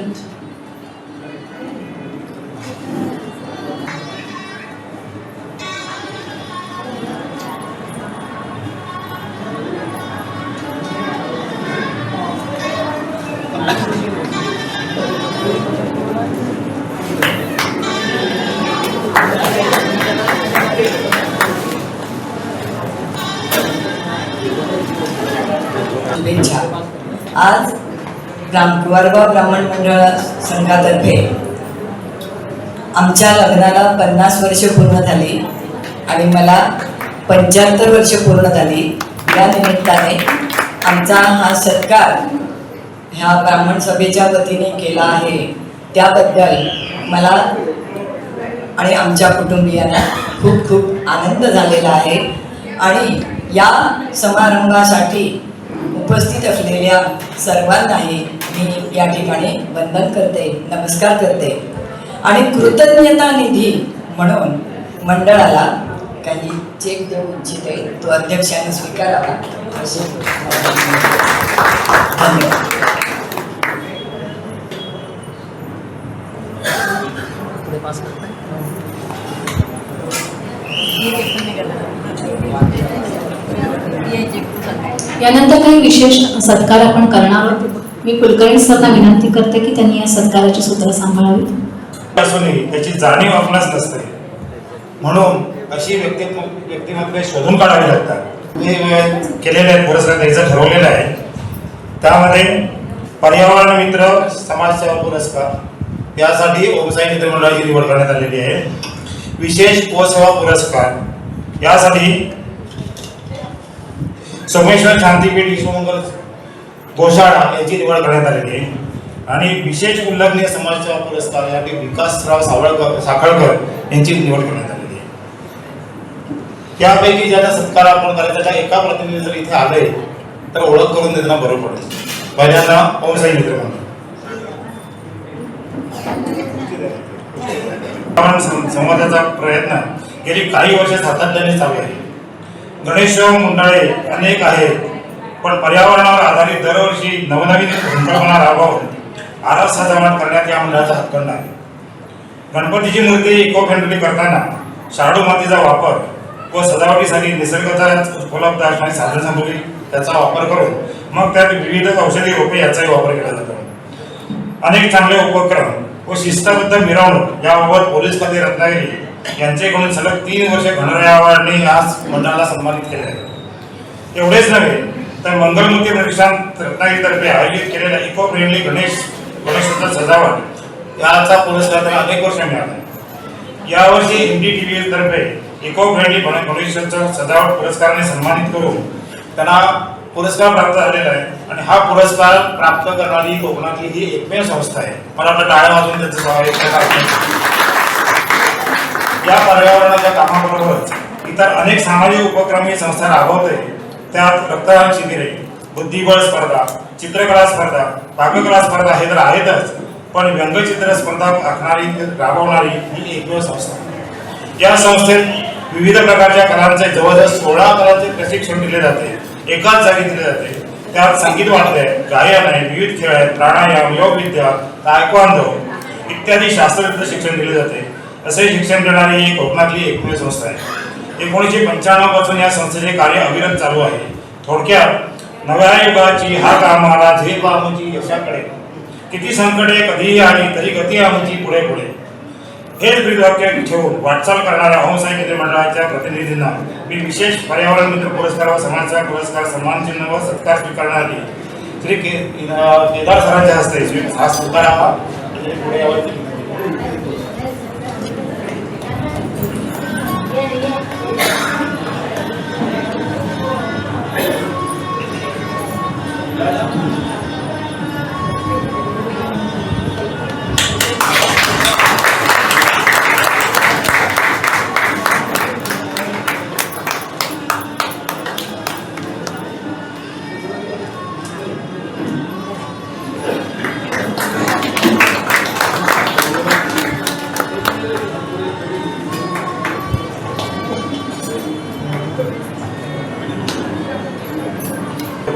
शुभेच्छा. आज कुवारगाव ब्राह्मण मंडळ संघातर्फे आमच्या लग्नाला 50 वर्ष पूर्ण झाली आणि मला 75 वर्ष पूर्ण झाली. या निमित्ताने आमचा हा सत्कार ह्या ब्राह्मण सभेच्या वतीने केला आहे. त्याबद्दल मला आणि आमच्या कुटुंबियांना खूप खूप आनंद झालेला आहे. आणि या समारंभासाठी उपस्थित असलेल्या सर्वांनाही मी या ठिकाणी वंदन करते, नमस्कार करते. आणि कृतज्ञता निधी म्हणून मंडळाला काही चेक देऊ इच्छिते, तो अध्यक्षाने स्वीकारावा असे धन्यवाद. पुढे पास करताय. यानंतर काही विशेष सत्कार आपण करणार आहोत. मी कुलकर्णी सरना विनंती करते की त्यांनी या सत्काराची सूत्र सांभाळावी. असूनही त्याची जाणीव आपणास नसते, म्हणून अशी व्यक्तिमत्वे शोधून काढावी लागतात. हे केलेले आहेत, पुरस्कार द्यायचं ठरवलेलं आहे. त्यामध्ये पर्यावरण मित्र समाजसेवा पुरस्कार यासाठी ओमसाई मित्र मंडळाची निवड करण्यात आलेली आहे. विशेष गोसेवा पुरस्कार यासाठी सोमेश्वर शांतीपीठ विश्वमंगल गोशाळा याची निवड करण्यात आलेली आहे. आणि विशेष उल्लेखनीय समाजसेवा पुरस्कार यासाठी विकासराव साखळकर यांची निवड करण्यात आलेली आहे. त्यापैकी ज्यांना सत्कार आपण करायचा त्या एका प्रतिनिधी जर इथे आले तर ओळख करून देताना बरं पडेल. पहिल्यांदा ओमसाई मित्र मंडळ. संवादाचा प्रयत्न गेली काही वर्ष सातत्याने चालू आहे. गणेशोत्सव मंडळे अनेक आहेत, पण पर्यावरणावर आधारित दरवर्षी नवनवीन संकल्पना राबवून आरास सजावट करण्यात या मंडळाचा हातखंडा आहे. गणपतीची मूर्ती इको फ्रेंडली करताना शाडू मातीचा वापर व सजावटीसाठी निसर्गाचा उपलब्ध असणारी साधनसामुग्री त्याचा वापर करून मग त्यात विविध औषधी रोपे याचाही वापर केला जातो. अनेक चांगले उपक्रम व शिस्तबद्ध मिरवणूक याबाबत पोलीस खाते रत्नागिरी यांच्याकडून सलग 3 वर्षे घनरायावारने या मंडळाला सन्मानित केले आहे. एवढेच नव्हे तर मंगलमूर्ती प्रतिष्ठान रत्नागिरीतर्फे आयोजित केलेल्या इको फ्रेंडली गणेशोत्सव सजावट याचा पुरस्कार त्यांना अनेक वर्ष मिळाला. यावर्षी NDTV तर्फे इको फ्रेंडली गणेशोत्सव सजावट पुरस्काराने सन्मानित करून त्यांना पुरस्कार प्राप्त झालेला आहे. आणि हा पुरस्कार प्राप्त करणारी कोकणातली ही एकमेव संस्था आहे. मला वाटतं टाळ्या वाजवून त्यांचं स्वागत. या पर्यावरणाच्या कामाबरोबरच इतर अनेक सामाजिक उपक्रम ही संस्था राबवते. त्यात रक्तदान शिबिरे, बुद्धिबळ स्पर्धा, चित्रकला स्पर्धा, पाककला स्पर्धा हे तर आहेतच, पण व्यंगचित्र स्पर्धा आखणारी राबवणारी ही एकमेव संस्था. या संस्थेत विविध प्रकारच्या कलांचे जवळजवळ 16 कलांचे प्रशिक्षण दिले जाते. एकाच जागी दिले जाते. त्यात संगीत वाद्य आहे, गायन आहे, विविध खेळ आहेत, प्राणायाम, योग विद्या, तायक्वांदो इत्यादी शास्त्रयुक्त शिक्षण दिले जाते. असे शिक्षण देणारी ही कोकणातली एकमेव संस्था आहे. 1995 पासून या संस्थेचे कार्य अविरत चालू आहे. थोडक्यात नव्या युगाची हा कामाला झेप आमची यशाकडे, किती संकटे कधीही आली तरी गती आमची पुढे पुढे हेच ब्रीदवाक्य ठेवून वाटचाल करणाऱ्या ओमसाई मित्र मंडळाच्या प्रतिनिधींना मी विशेष पर्यावरण मित्र पुरस्कार व समाजसेवा पुरस्कार सन्मानचिन्ह व सत्कार स्वीकारणारी श्री केदार सरांच्या हस्ते हा स्वीकारावा. पुढे यावरती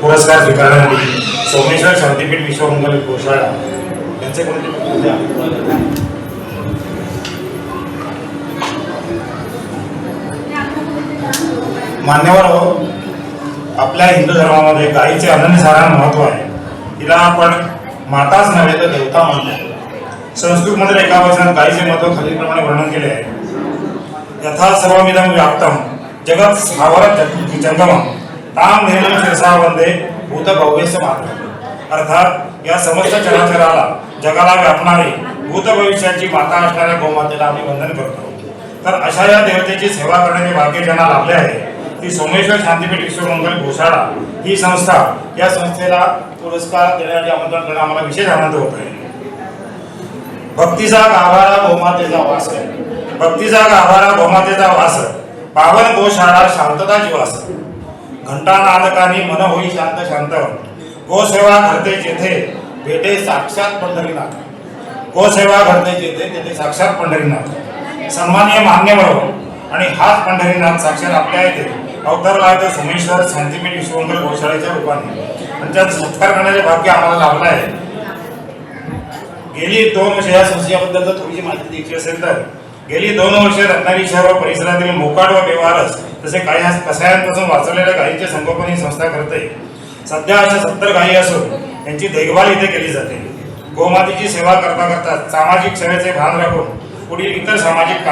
पुरस्कार स्वीकारणारी सोमेश्वर शांतीपीठ विश्वमंगल गोशाळा यांचे मान्यवर हो. आपल्या हिंदू धर्मामध्ये गायीचे अनन्यसाधारण महत्व आहे. तिला आपण माताच नव्हे तर देवता मानतो. संस्कृतमध्ये एका वचनात गायीचे महत्व खालीलप्रमाणे वर्णन केले आहे. यथा सर्वमिदं व्याप्तं जगत् स्थावरं जंगमं ताम नेम शिरसा वंदे भूत भव्यस्य माता. अर्थात या समस्त चराचराला जगाला व्यापणारी भूत भविष्याची माता असणाऱ्या गोमातेला आम्ही वंदन करतो. तर अशा या देवतेची सेवा करण्याचे भाग्य ज्यांना लाभले आहे ती सोमेश्वर शांतीपीठ विश्वमंगल गोशाळा ही संस्था. या संस्थेला पुरस्कार देण्याचे आमंत्रण करणं आम्हाला विशेष आनंद होत आहे. भक्तीचा गाभारा गोमातेचा वास आहे. भक्तीचा गाभारा गोमातेचा वास, पावन गोशाळा शांतता जीवास. घंटानादकानी मन होई शांत शांत, गोसेवा घडते जेथे भेटे साक्षात पंढरीनाथ. गोसेवा घडते जेथे तेथे साक्षात पंढरीनाथ. सन्माननीय मान्यवर आणि हाच पंढरीनाथ साक्षात आपल्या येथे अवतरला आहे. सोमेश्वर शांतीपीठ विश्वमंगल गोशाळेच्या रूपाने आणि त्यात सत्कार करण्याचे भाग्य आम्हाला लाभलं आहे. गेली 2 वर्ष या संस्थेबद्दल जर थोडीशी माहिती द्यायची असेल तर गेली 2 वर्षे रत्नागिरी शहर व परिसरातील मोकाट व बेवारस तसे काही कसायांपासून वाचवलेल्या गायींचे संगोपन ही संस्था करते. सध्या अशा 70 गायी असून यांची देखभाल इथे केली जाते. गोमातेची सेवा करता करता सामाजिक सेवेचे भान राखून पुढील इतर सामाजिक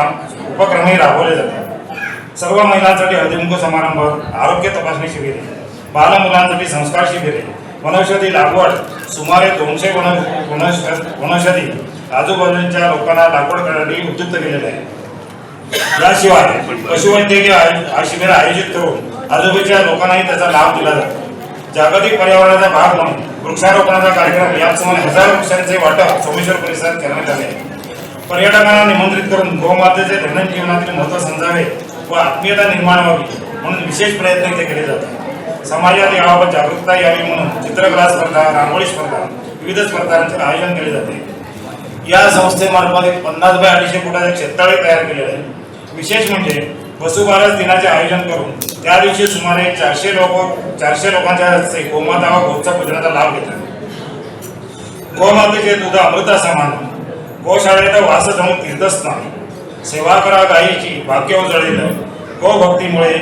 उपक्रमही राबवले जातात. सर्व महिलांसाठी हळदीकुंकू समारंभ, आरोग्य तपासणी शिबिरे, बालमुलांसाठी संस्कार शिबिरे, वनौषधी लागवड, सुमारे 200 वनौषधी आजूबाजूच्या लोकांना लागवड करण्यासाठी उद्युक्त केलेले आहे. याशिवाय पशुवैद्यकीय शिबिर आयोजित करून आजूबाजूच्या लोकांनाही त्याचा लाभ दिला जातो. जागतिक पर्यावरणाचा भाग म्हणून वृक्षारोपणाचा कार्यक्रम यासमोर 1000 वृक्षांचे वाटप सोमेश्वर परिसरात करण्यात आले. पर्यटकांना निमंत्रित करून गोमातेचे दैनंदिन जीवनातील महत्त्व समजावे व आत्मीयता निर्माण व्हावी म्हणून विशेष प्रयत्न इथे केले जातात. समाजात याबाबत जागरूकता यावी म्हणून चित्रकला स्पर्धा, रांगोळी स्पर्धा, विविध स्पर्धांचे आयोजन केले जाते. या संस्थेमार्फत 50 बाय 250 फुटाचे शेततळे तयार केलेले आहे. विशेष म्हणजे वसुबारस दिनाचे आयोजन करून त्या दिवशी सुमारे 400 लोकांच्या हस्ते गोमाता व गोचा पूजनाचा लाभ घेतात. गोमातेचे दूध अमृता समान, गोशाळेत वास जणू तीर्थस्थान, सेवा करा गायीची भाग्य उजळेल, गोभक्तीमुळे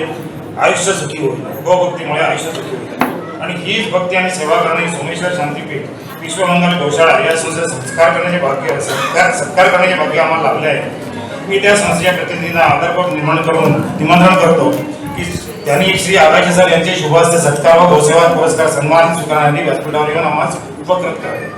आयुष्य सुखी होईल, गोभक्तीमुळे आयुष्य सुखी होईल. आणि हीच भक्ती आणि सेवा करणे सोमेश्वर शांतीपीठ, विश्वमंगल गोशाळा या संस्थेत सत्कार करण्याचे भाग्य आम्हाला लाभले आहे. मी त्या संस्थेच्या प्रतिनिधींना आदरपूर्वक निमंत्रण करतो की त्यांनी श्री आगाशे सर यांचे शुभहस्ते सत्कार व गोसेवा पुरस्कार सन्मान स्वीकारण्यासाठी व्यासपीठावर येऊन आम्हाला उपकृत करावे.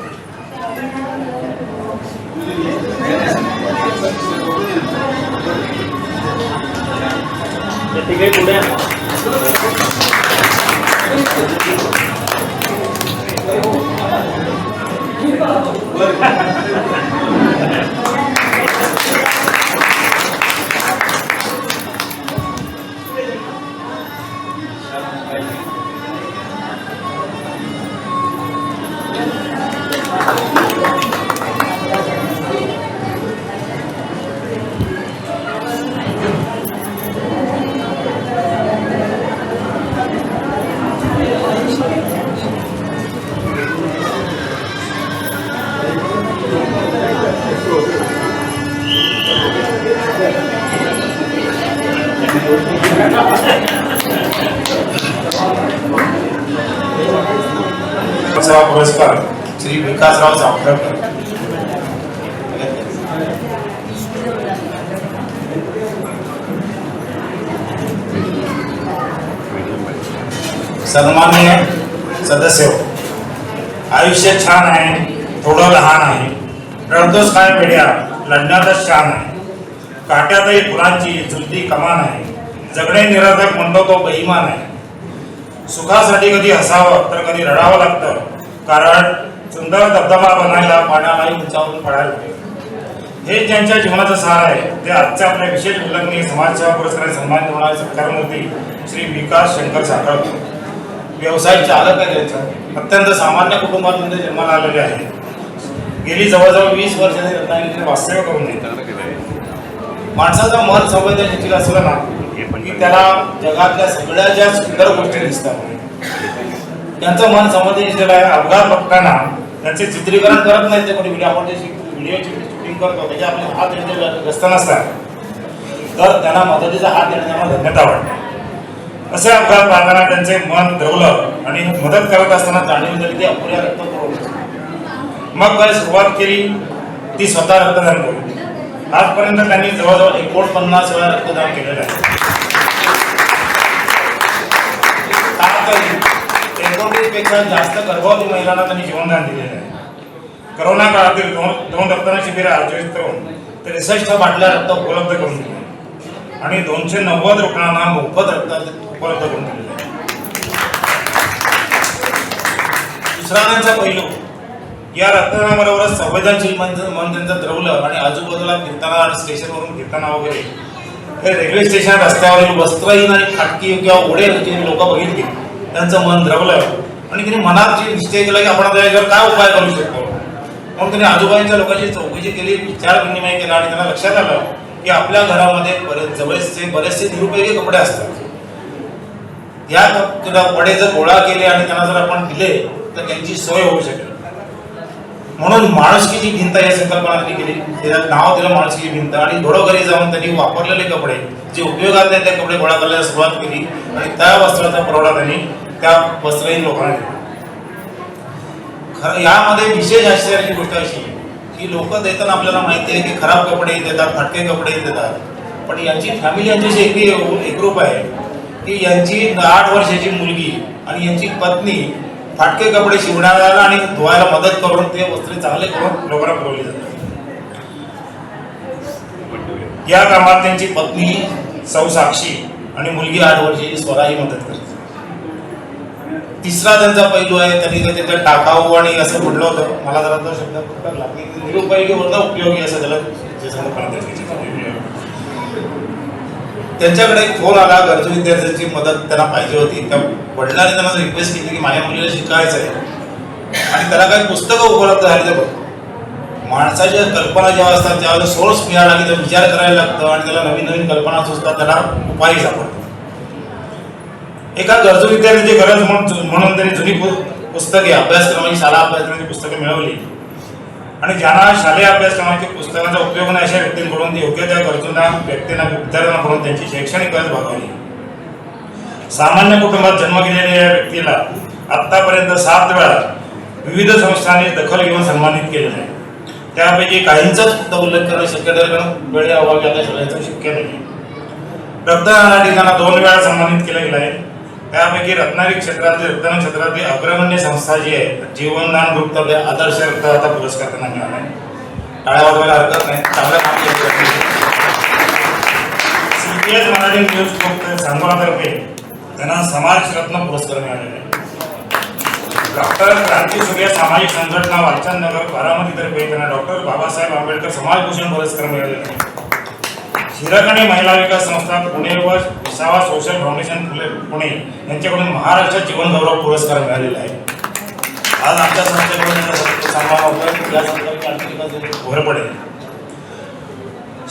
पुरस्कार श्री विकासराव सावरकर. सन्माननीय सदस्य, आयुष्य छान आहे, थोडं लहान आहे, रडतोस काय वेड्या, लढण्यातच छान आहे, काट्यातही फुलांची झुलती कमान आहे, जगणे निरर्थक म्हणतो तो बेईमान आहे. सुखासाठी कधी हसावं तर कधी रडावं लागतं, कारण सुंदर धबधबा बनायला पाण्यालाही उंचावरून पडायला लागते. हे ज्यांच्या जीवनाचं सार आहे ते आजच्या आपल्या विशेष उल्लेखनीय समाजसेवा पुरस्काराने सन्मानित होणारे सत्कारमूर्ती श्री विकास शंकर साखळकर. व्यवसाय चालक आहे त्यांचा, अत्यंत सामान्य कुटुंबामध्ये जन्माला आलेले आहे. गेली जवळजवळ 20 वर्षांनी रत्नागिरीचे वास्तव्य करून देतात. माणसाचं मन संवेदनशील असलं ना की त्याला जगातल्या सगळ्या ज्या सुंदर गोष्टी दिसतात. त्यांचं मन संवेदनशील आहे. अपघात बघताना त्यांचे चित्रीकरण करत नाहीत ते कोणी व्हिडिओची शूटिंग करतो त्याचे आपले हात त्यांचे व्यस्त नसतात, तर त्यांना मदतीचा हात देण्याला धन्यता वाटते. असे अपघात पाहताना त्यांचे मन द्रवलं आणि मदत करत असताना जाणीव झाली ते अपुऱ्या रक्तपुरवठा. मग काय सुरुवात केली ती स्वतः रक्तदान करून. आजपर्यंत त्यांनी जवळजवळ 49 वेळा रक्तदान केलेलं आहे. 39 पेक्षा जास्त गर्भवती महिलांना त्यांनी जीवनदान दिलेलं आहे. करोना काळातील दोन रक्तदान शिबिरं आयोजित करून 63 बाटल्या रक्त उपलब्ध करून दिले आणि 290 रुग्णांना मोफत रक्त उपलब्ध करून दिलेले आहे. दुसऱ्यांचा पैलू, या रक्तदानाबरोबरच संवेदनशील मन त्यांचं द्रवलं आणि आजूबाजूला फिरताना आणि स्टेशनवरून फिरताना वगैरे हे रेल्वे स्टेशन रस्त्यावरील वस्त्रहीन आणि खाटकी किंवा ओढे लोक बघितली, त्यांचं मन द्रवलं आणि त्यांनी मनात जे निश्चय केला की आपण आता याच्यावर काय उपाय करू शकतो. मग त्यांनी आजूबाजूच्या लोकांची चौकशी केली, विचार विनिमय केला आणि त्यांना लक्षात आलं की आपल्या घरामध्ये बरेचसे निरुपयोगी कपडे असतात. या कपडे जर गोळा केले आणि त्यांना जर आपण दिले तर त्यांची सोय होऊ शकेल. म्हणून माणुसकीची भिंत या संकल्पना त्यांनी केली. त्याचं नाव दिलं माणुसकीची भिंत. आणि घरोघरी जाऊन त्यांनी वापरलेले कपडे जे उपयोगात नाही ते कपडे गोळा करायला सुरुवात केली आणि त्या वस्त्राचा पुरवठा त्यांनी त्या वस्त्रहीन लोकांना दिला. खरं यामध्ये विशेष आश्चर्याची गोष्ट अशी की लोक देताना आपल्याला माहिती आहे की खराब कपडे देतात, फाटके कपडे देतात, पण यांची फॅमिली यांच्याशी एकरूप आहे की यांची 8 वर्षाची मुलगी आणि यांची पत्नी फाटके कपडे शिवण्याला आणि धुवायला मदत करून ते वस्त्रे चांगले करून लोकांना पुरवली जातात. या कामात त्यांची पत्नी सौ साक्षी आणि मुलगी 8 वर्षाची स्वरा ही मदत करते. तिसरा त्यांचा पैलू आहे, त्यांनी त्याच्या टाकाऊ आणि असं म्हटलं होतं, मला जरा तो शब्द पकडला की निरुपयोगी वरनं उपयोगी असं झालं. त्यांच्याकडे एक फोन आला, गरजू विद्यार्थ्यांची मदत त्यांना पाहिजे होती. त्या वडिलांनी त्यांना रिक्वेस्ट केली की माझ्या मुलीला शिकायचं आहे आणि त्याला काही पुस्तकं उपलब्ध झाली तर बघ. माणसाच्या कल्पना जेव्हा असतात त्यावेळेला सोर्स मिळाला की त्याला विचार करायला लागतं आणि त्याला नवीन नवीन कल्पना सुचतात, त्याला उपाय सापडतो. एका गरजू विद्यार्थ्याची गरज म्हणून त्यांनी जुनी पुस्तके, अभ्यासक्रमाची, शाळा अभ्यासक्रमाची पुस्तके मिळवली आणि ज्यांना शालेय अभ्यासक्रमाची पुस्तकांचा उपयोग नाही अशा व्यक्तींकडून योग्य त्या गरजूंना व्यक्तींना विद्यार्थ्यांना करून त्यांची शैक्षणिक गरज भागवली. सामान्य कुटुंबात जन्म घेतलेल्या या व्यक्तीला आतापर्यंत 7 वेळा विविध संस्थांनी दखल घेऊन सन्मानित केलेलं आहे. त्यापैकी काहींचाच फक्त उल्लेख करणं शक्य नाही, कारण वेळे अभावी आता शोधायचं शक्य नाही. रक्तदान ठिकाणा 2 वेळा सन्मानित केलं गेलं आहे. त्यापैकी रत्नागिरी रक्तदान क्षेत्रातली अग्रगण्य संस्था जी आहे जीवनदान ग्रुप तर्फे आदर्श रक्तदाता पुरस्कार त्यांना मिळाला आहे. टाळ्या वाजवायला हरकत नाही, चांगलं काम केलं. CPS मराठी न्यूज ग्रुप सांगोलातर्फे त्यांना समाज रत्न पुरस्कार मिळालेला आहे. डॉक्टर क्रांतीसूर्य सामाजिक संघटना वालचंद नगर बारामतीतर्फे त्यांना डॉक्टर बाबासाहेब आंबेडकर समाजभूषण पुरस्कार मिळालेला आहे. हिरकणी महिला विकास संस्था पुणे व विसावा सोशल फाउंडेशन पुणे यांच्याकडून महाराष्ट्र जीवन गौरव पुरस्कार मिळालेला आहे. आज आमच्या संस्थेकडून सन्मान होतोय, या संस्थेची भर पडेल.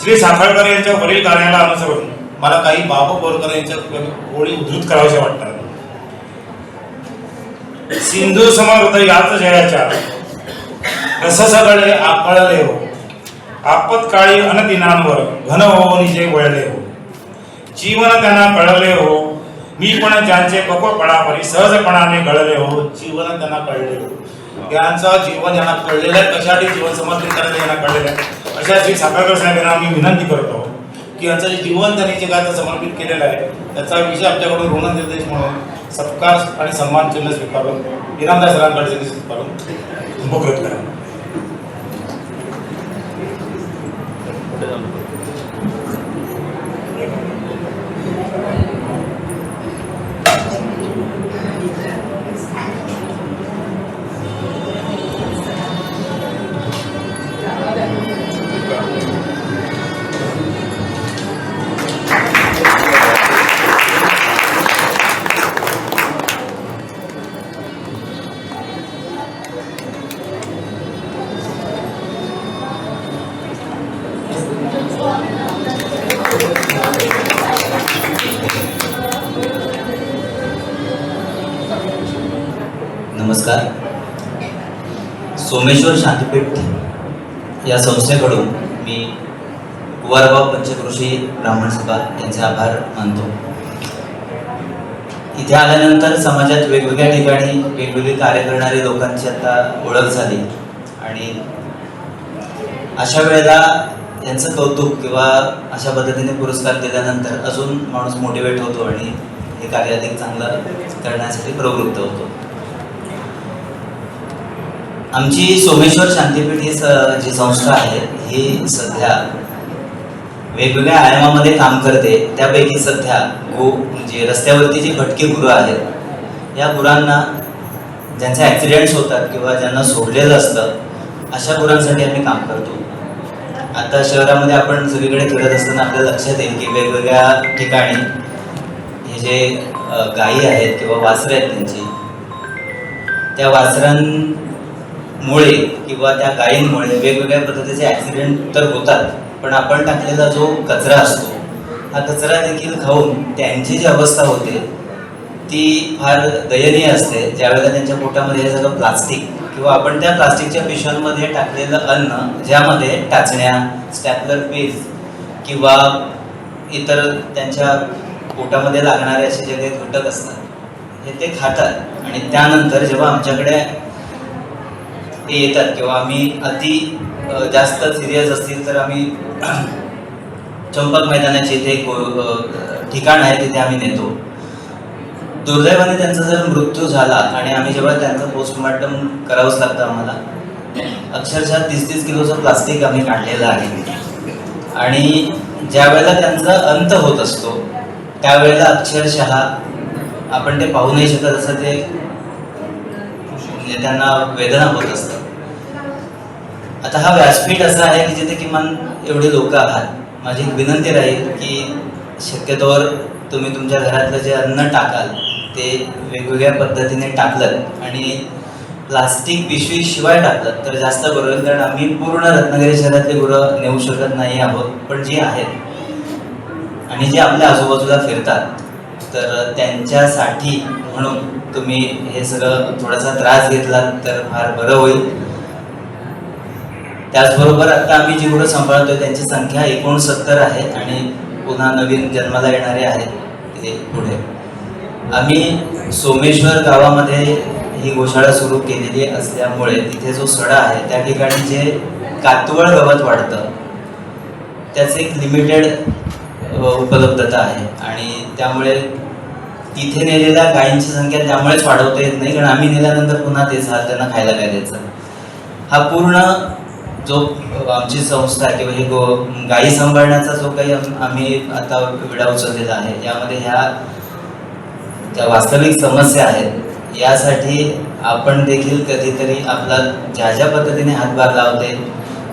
श्री साखळकर यांच्या वरील कार्याला अनुसरून मला काही बाबू बोरकर यांच्या ओळी उद्धृत कराव्याशा वाटतात. सिंधू समर्थ याच जयाच्या रस सगळे आकळले हो, आपत्काळी अनदिनांवर घन होऊन जे वळले हो, जीवन त्यांना कळले हो, मी पण ज्यांचे पक्वपणापरी सहजपणाने गळले हो, जीवन त्यांना कळले हो. यांचं जीवन यांना कळलेलं आहे, कशासाठी जीवन समर्पित करायला यांना कळलेलं आहे. अशा श्री साखळकर साहेबांना आम्ही विनंती करतो की यांचं जे जीवन त्यांनी जे काय समर्पित केलेलं आहे त्याचा विषय आमच्याकडून ऋणनिर्देश म्हणून सत्कार आणि सन्मान चिन्ह स्वीकारून इनामदार सरांकडे स्वीकारून उपकृत करा. नमस्कार. सोमेश्वर शांतीपीठ या संस्थेकडून मी कुवारगाव पंचक्रोशी ब्राह्मण सभा यांचे आभार मानतो. इथे आल्यानंतर समाजात वेगवेगळ्या ठिकाणी वेगवेगळे कार्य करणारे लोकांची आता ओळख झाली आणि अशा वेळेला यांचं कौतुक किंवा अशा पद्धतीने पुरस्कार दिल्यानंतर अजून माणूस मोटिवेट होतो आणि हे कार्य अधिक चांगलं करण्यासाठी प्रवृत्त होतो. आमची सोमेश्वर शांतीपीठ ही जी संस्था आहे ही सध्या वेगवेगळ्या आयामामध्ये काम करते. त्यापैकी सध्या म्हणजे रस्त्यावरती जी भटकी गुरं आहेत या गुरांना ज्यांचे ॲक्सिडेंट्स होतात किंवा ज्यांना सोडलेलं असतं अशा गुरांसाठी आम्ही काम करतो. आता शहरामध्ये आपण सगळीकडे फिरत असताना आपल्याला लक्षात येईल की वेगवेगळ्या ठिकाणी हे जे गायी आहेत किंवा वासरं आहेत त्यांची, त्या वासरांमुळे किंवा त्या गायींमुळे वेगवेगळ्या पद्धतीचे ॲक्सिडेंट तर होतात, पण आपण टाकलेला जो कचरा असतो हा कचरा देखील खाऊन त्यांची जी अवस्था होते ती फार दयनीय असते. ज्यावेळेला त्यांच्या पोटामध्ये हे सगळं प्लास्टिक किंवा आपण त्या प्लास्टिकच्या पिशव्यांमध्ये टाकलेलं अन्न, ज्यामध्ये टाचण्या, स्टॅपलर पीस किंवा इतर त्यांच्या पोटामध्ये लागणारे असे जे काही घटक असतात हे ते खातात आणि त्यानंतर जेव्हा आमच्याकडे ते येतात किंवा आम्ही जास्त सिरियस असतील तर आम्ही चंपक मैदानाचे इथे ठिकाण आहे तिथे आम्ही नेतो. दुर्दैवाने त्यांचा जर मृत्यू झाला आणि आम्ही जेव्हा त्यांचं पोस्टमॉर्टम करावंच लागतं आम्हाला, अक्षरशः 30-30 किलोचं प्लास्टिक आम्ही काढलेलं आहे आणि ज्या वेळेला त्यांचा अंत होत असतो त्यावेळेला अक्षरशः आपण ते पाहू नाही शकत असं ते म्हणजे त्यांना वेदना होत असतात. आता हा व्यासपीठ असा आहे की जिथे किमान एवढे लोक आहात. माझी एक विनंती राहील की शक्यतोवर तुम्ही तुमच्या घरातलं जे अन्न टाकाल ते वेगवेगळ्या पद्धतीने टाकलं आणि प्लास्टिक पिशवी शिवाय टाकलं तर जास्त बरं होईल, कारण आम्ही पूर्ण रत्नागिरी शहरातले गुरं नेऊ शकत नाही आहोत, पण जी आहेत आणि जे आपल्या आजूबाजूला फिरतात तर त्यांच्यासाठी म्हणून तुम्ही हे सगळं थोडासा त्रास घेतलात तर फार बरं होईल. त्याचबरोबर आता आम्ही जी गुरं सांभाळतोय त्यांची संख्या 69 आहे आणि पुन्हा नवीन जन्माला येणारे आहेत ते पुढे. आम्ही सोमेश्वर गावामध्ये ही गोशाळा सुरू केलेली असल्यामुळे तिथे जो सडा आहे त्या ठिकाणी जे कातवळ गवत वाढतं त्याचे एक लिमिटेड उपलब्धता आहे आणि त्यामुळे तिथे नेलेल्या गायींची संख्या त्यामुळेच वाढवता येत नाही, कारण आम्ही नेल्यानंतर पुन्हा तेच हात त्यांना खायला काय द्यायचं. हा पूर्ण जो आमची संस्था किंवा हे गायी सांभाळण्याचा जो काही आम्ही आता विडा उचललेला आहे यामध्ये ह्या त्या वास्तविक समस्या आहेत यासाठी आपण देखील कधीतरी आपला ज्या ज्या पद्धतीने हातभार लावते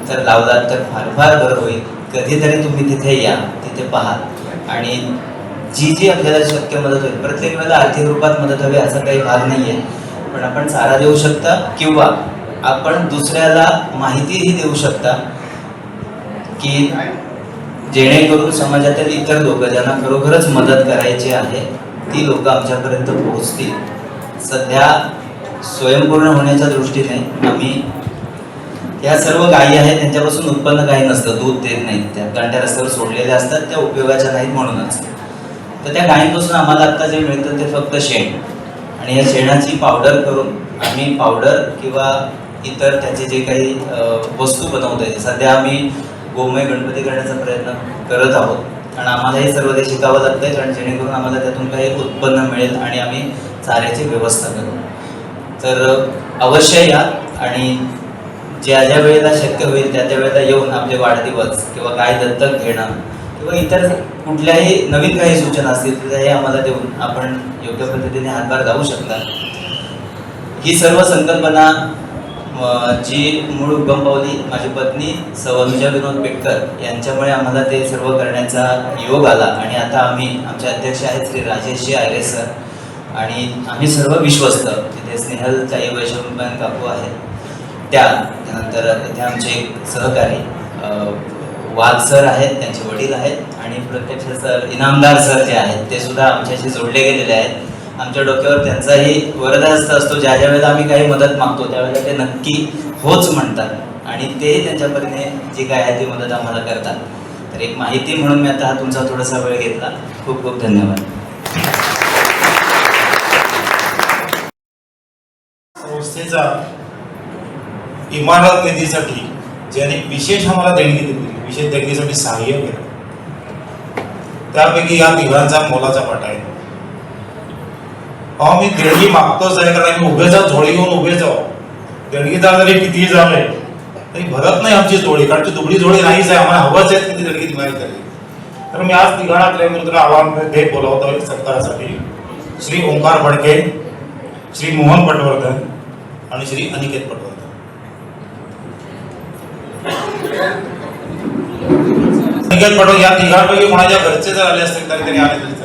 तर लावलात तर फार फार बरं होईल. कधीतरी तुम्ही तिथे या, तिथे पहा आणि जी जी आपल्याला शक्य मदत होईल, प्रत्येक वेळेला आर्थिक रूपात मदत हवी असा काही भाग नाही आहे, पण आपण चारा देऊ शकता किंवा आपण दुसऱ्याला माहितीही देऊ शकता की जेणेकरून समाजातील इतर लोक ज्यांना खरोखरच मदत करायची आहे ती लोक आमच्यापर्यंत पोहोचतील. सध्या स्वयंपूर्ण होण्याच्या दृष्टीने आम्ही या सर्व गायी आहेत त्यांच्यापासून उत्पन्न काही नसतं, दूध देत नाहीत त्या, कारण त्या रस्त्यावर सोडलेल्या असतात, त्या उपयोगाच्या नाहीत म्हणूनच. तर त्या गायींपासून आम्हाला आत्ता जे मिळतं ते फक्त शेण आणि या शेणाची पावडर करून आम्ही पावडर किंवा इतर त्याचे जे काही वस्तू बनवतोय. सध्या आम्ही गोमय गणपती करण्याचा प्रयत्न करत आहोत आणि आम्हाला हे सर्व ते शिकावं लागतंय, कारण जेणेकरून आम्हाला त्यातून काही उत्पन्न मिळेल आणि आम्ही चाऱ्याची व्यवस्था करू. तर अवश्य या आणि ज्या ज्या वेळेला शक्य होईल त्या त्या वेळेला येऊन आपले वाढदिवस किंवा गाय दत्तक घेणं किंवा इतर कुठल्याही नवीन काही सूचना असतील तर हे आम्हाला देऊन आपण योग्य पद्धतीने हातभार लावू शकता. ही सर्व संकल्पना जी मूळ उगम पावली माझी पत्नी अनुजा विनोद पेटकर यांच्यामुळे आम्हाला ते सर्व करण्याचा योग आला आणि आता आम्ही आमचे अध्यक्ष आहेत श्री राजेशजी आयरे सर आणि आम्ही सर्व विश्वस्त, तिथे स्नेहल ताई वैष्णवबेन काकू आहेत त्यानंतर इथे आमचे एक सहकारी वाघ सर आहेत, त्यांचे वडील आहेत आणि प्रत्यक्ष सर इनामदार सर जे आहेत ते सुद्धा आमच्याशी जोडले गेलेले आहेत. आमच्या डोक्यावर त्यांचाही वरदहस्त असतो. ज्या ज्या वेळेला आम्ही काही मदत मागतो त्यावेळेला ते नक्की होच म्हणतात आणि ते त्यांच्या परीने जी काय आहे ती मदत आम्हाला करतात. तर एक माहिती म्हणून मी आता हा तुमचा थोडासा वेळ घेतला. खूप खूप धन्यवाद. संस्थेचा इमारत निधीसाठी ज्यांनी विशेष आम्हाला देणगी दिली, विशेष देणगीसाठी सहाय्य केलं, त्यापैकी या तिघांचा मोलाचा वाटा आहे. मी देणगी मागतोच आहे, कारण आम्ही उभे जाऊ, झोळी घेऊन उभे जाऊ. देणगीदार जरी कितीही झाले तरी भरत नाही आमची जोडी, कारण ती दुबळी जोडी नाहीच आहे. आम्हाला हवंच आहे किती देणगी माहिती झाली. तर मी आज तिघांना प्रेमरुद्र आव्हान भेट बोलावतो सत्कारासाठी. श्री ओंकार भडके, श्री मोहन पटवर्धन आणि श्री अनिकेत पटवर्धन. अनिकेत पटवर्धन या तिघांपैकी कोणाच्या घरचे जर आले असतील तरी त्यांनी आले तरी चालेल.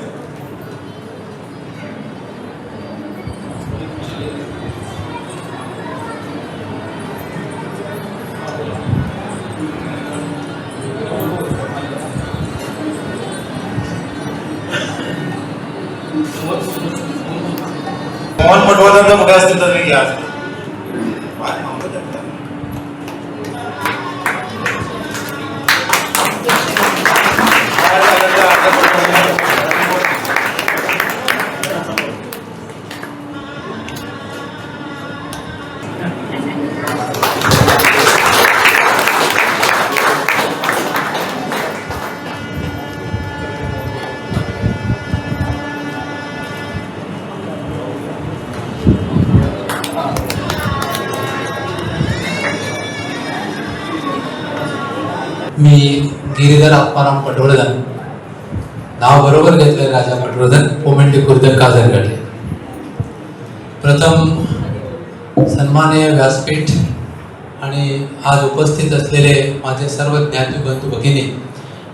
मोहन पटवर्धन कुठे असतील तर घ्या. मी गिरीधर आत्माराम पटवर्धन, नाव बरोबर घेतलंय राजा पटवर्धन, पोमेंडी खुर्द काजरगडे. प्रथम सन्माननीय व्यासपीठ आणि आज उपस्थित असलेले माझे सर्व ज्ञाती बंधू भगिनी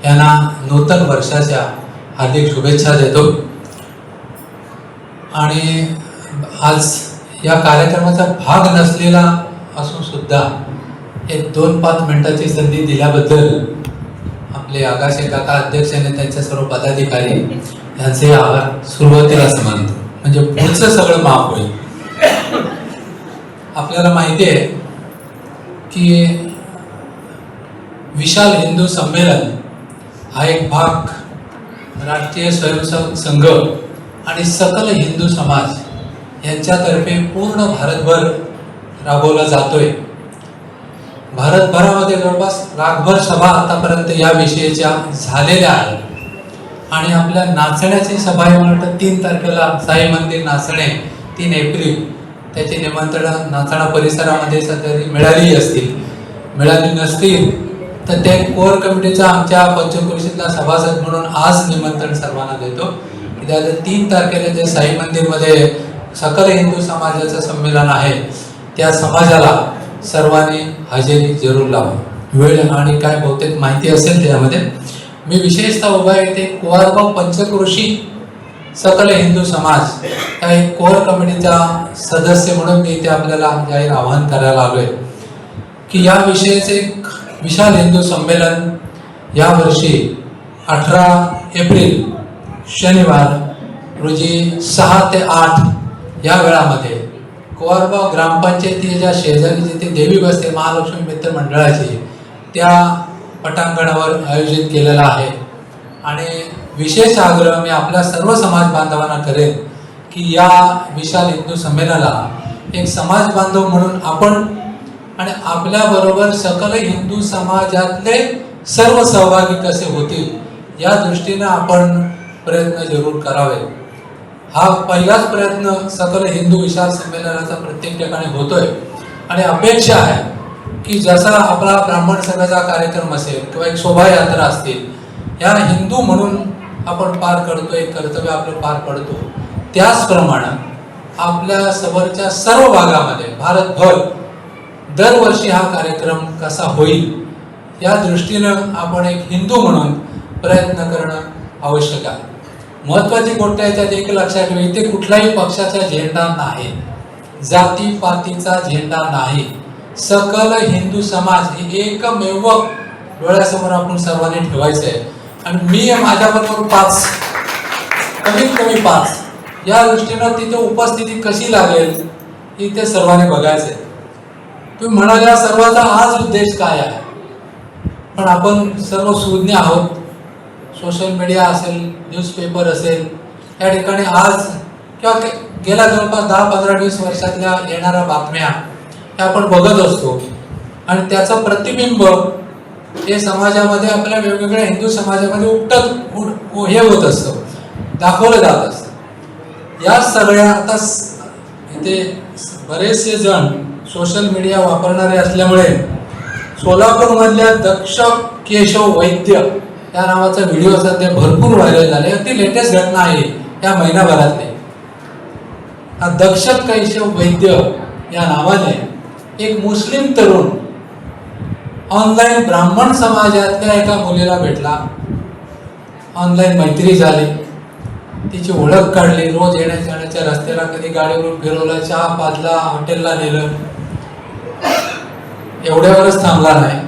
यांना नूतन वर्षाच्या हार्दिक शुभेच्छा देतो. आणि आज या कार्यक्रमाचा भाग नसलेला असून सुद्धा एक 2-5 मिनिटाची संधी दिल्याबद्दल आपले आगाशे काका अध्यक्ष आणि त्यांच्या सर्व पदाधिकारी यांचे आभार सुरुवातीला मानतो, म्हणजे पुढचं सगळं माफ होईल. आपल्याला माहिती आहे की विशाल हिंदू संमेलन हा एक भाग राष्ट्रीय स्वयंसेवक संघ आणि सकल हिंदू समाज यांच्यातर्फे पूर्ण भारतभर राबवला जातोय. भारतभरामध्ये जवळपास लाखभर सभा आतापर्यंत या विषयीच्या झालेल्या आहेत आणि आपल्या नाचण्याची सभा आहे. मला वाटतं 3 तारखेला साई मंदिर नाचणे, 3 एप्रिल त्याची निमंत्रण नाचणा परिसरामध्ये सध्या मिळाली असतील, मिळाली नसतील तर ते कोर कमिटीचा आमच्या पंचक्रोशीतला सभासद म्हणून आज निमंत्रण सर्वांना देतो. त्या 3 तारखेला जे साई मंदिरमध्ये सकल हिंदू समाजाचं संमेलन आहे त्या समाजाला सर्वांनी हजेरी जरूर लावा. वेळ आणि काय बहुतेक माहिती असेल त्यामध्ये. मी विशेषतः उभा आहे ते कुवारगाव पंचक्रोशी सकल हिंदू समाज या एक कोर कमिटीचा सदस्य म्हणून मी इथे आपल्याला जाहीर आवाहन करायला आलोय की या विषयीचे एक विशाल हिंदू संमेलन यावर्षी 18 एप्रिल शनिवार रोजी 6 ते 8 या वेळामध्ये कुवारगाव ग्रामपंचायतीच्या शेजारी जिथे देवी बसते महालक्ष्मी मित्र मंडळाची त्या पटांगणावर आयोजित केलेला आहे. आणि विशेष आग्रह मी आपल्या सर्व समाज बांधवांना करेन की या विशाल हिंदू संमेलनाला एक समाज बांधव म्हणून आपण आणि आपल्याबरोबर सकल हिंदू समाजातले सर्व सहभागी कसे होतील या दृष्टीने आपण प्रयत्न जरूर करावे. हा पहिलाच प्रयत्न सकल हिंदू विशाल संमेलनाचा प्रत्येक ठिकाणी होतोय आणि अपेक्षा आहे की जसा आपला ब्राह्मण सभेचा कार्यक्रम असेल किंवा एक शोभायात्रा असतील, या हिंदू म्हणून आपण पार करतोय, कर्तव्य आपलं पार पडतो, त्याचप्रमाणे आपल्या समोरच्या सर्व भागामध्ये भारतभर दरवर्षी हा कार्यक्रम कसा होईल या दृष्टीनं आपण एक हिंदू म्हणून प्रयत्न करणं आवश्यक आहे. महत्वाची गोष्ट आहे त्यात एक लक्षात ठेवा, इथे कुठलाही पक्षाचा झेंडा नाही, जातीपातीचा झेंडा नाही. सकल हिंदू समाज हे एकमेव डोळ्यासमोर आपण सर्वांनी ठेवायचं आहे. आणि मी माझ्याबरोबर 5 कमीत कमी 5 या दृष्टीनं तिथे उपस्थिती कशी लागेल ही ते सर्वांनी बघायचं आहे. तुम्ही म्हणाल्या सर्वांचा आज उद्देश काय आहे, पण आपण सर्व सुज्ञ आहोत. सोशल मीडिया असेल, न्यूजपेपर असेल, या ठिकाणी आज किंवा गेल्या जवळपास 10-15-20 वर्षातल्या येणाऱ्या बातम्या ह्या आपण बघत असतो आणि त्याचं प्रतिबिंब हे समाजामध्ये आपल्या वेगवेगळ्या हिंदू समाजामध्ये हे होत असतं, दाखवलं जात असतं. या सगळ्या आता इथे बरेचसे जण सोशल मीडिया वापरणारे असल्यामुळे सोलापूरमधल्या दक्ष केशव वैद्य या नावाचा व्हिडिओ सध्या भरपूर व्हायरल झाले. अगदी लेटेस्ट घटना आहे या महिनाभरातली. हा दक्ष केशव वैद्य या नावाने एक मुस्लिम तरुण ऑनलाईन ब्राह्मण समाजातल्या एका मुलीला भेटला, ऑनलाईन मैत्री झाली, तिची ओळख काढली, रोज येण्या जाण्याच्या रस्त्याला कधी गाडीवरून फिरवलं, चहा पाजला, हॉटेलला नेलं. एवढ्यावरच थांबला नाही,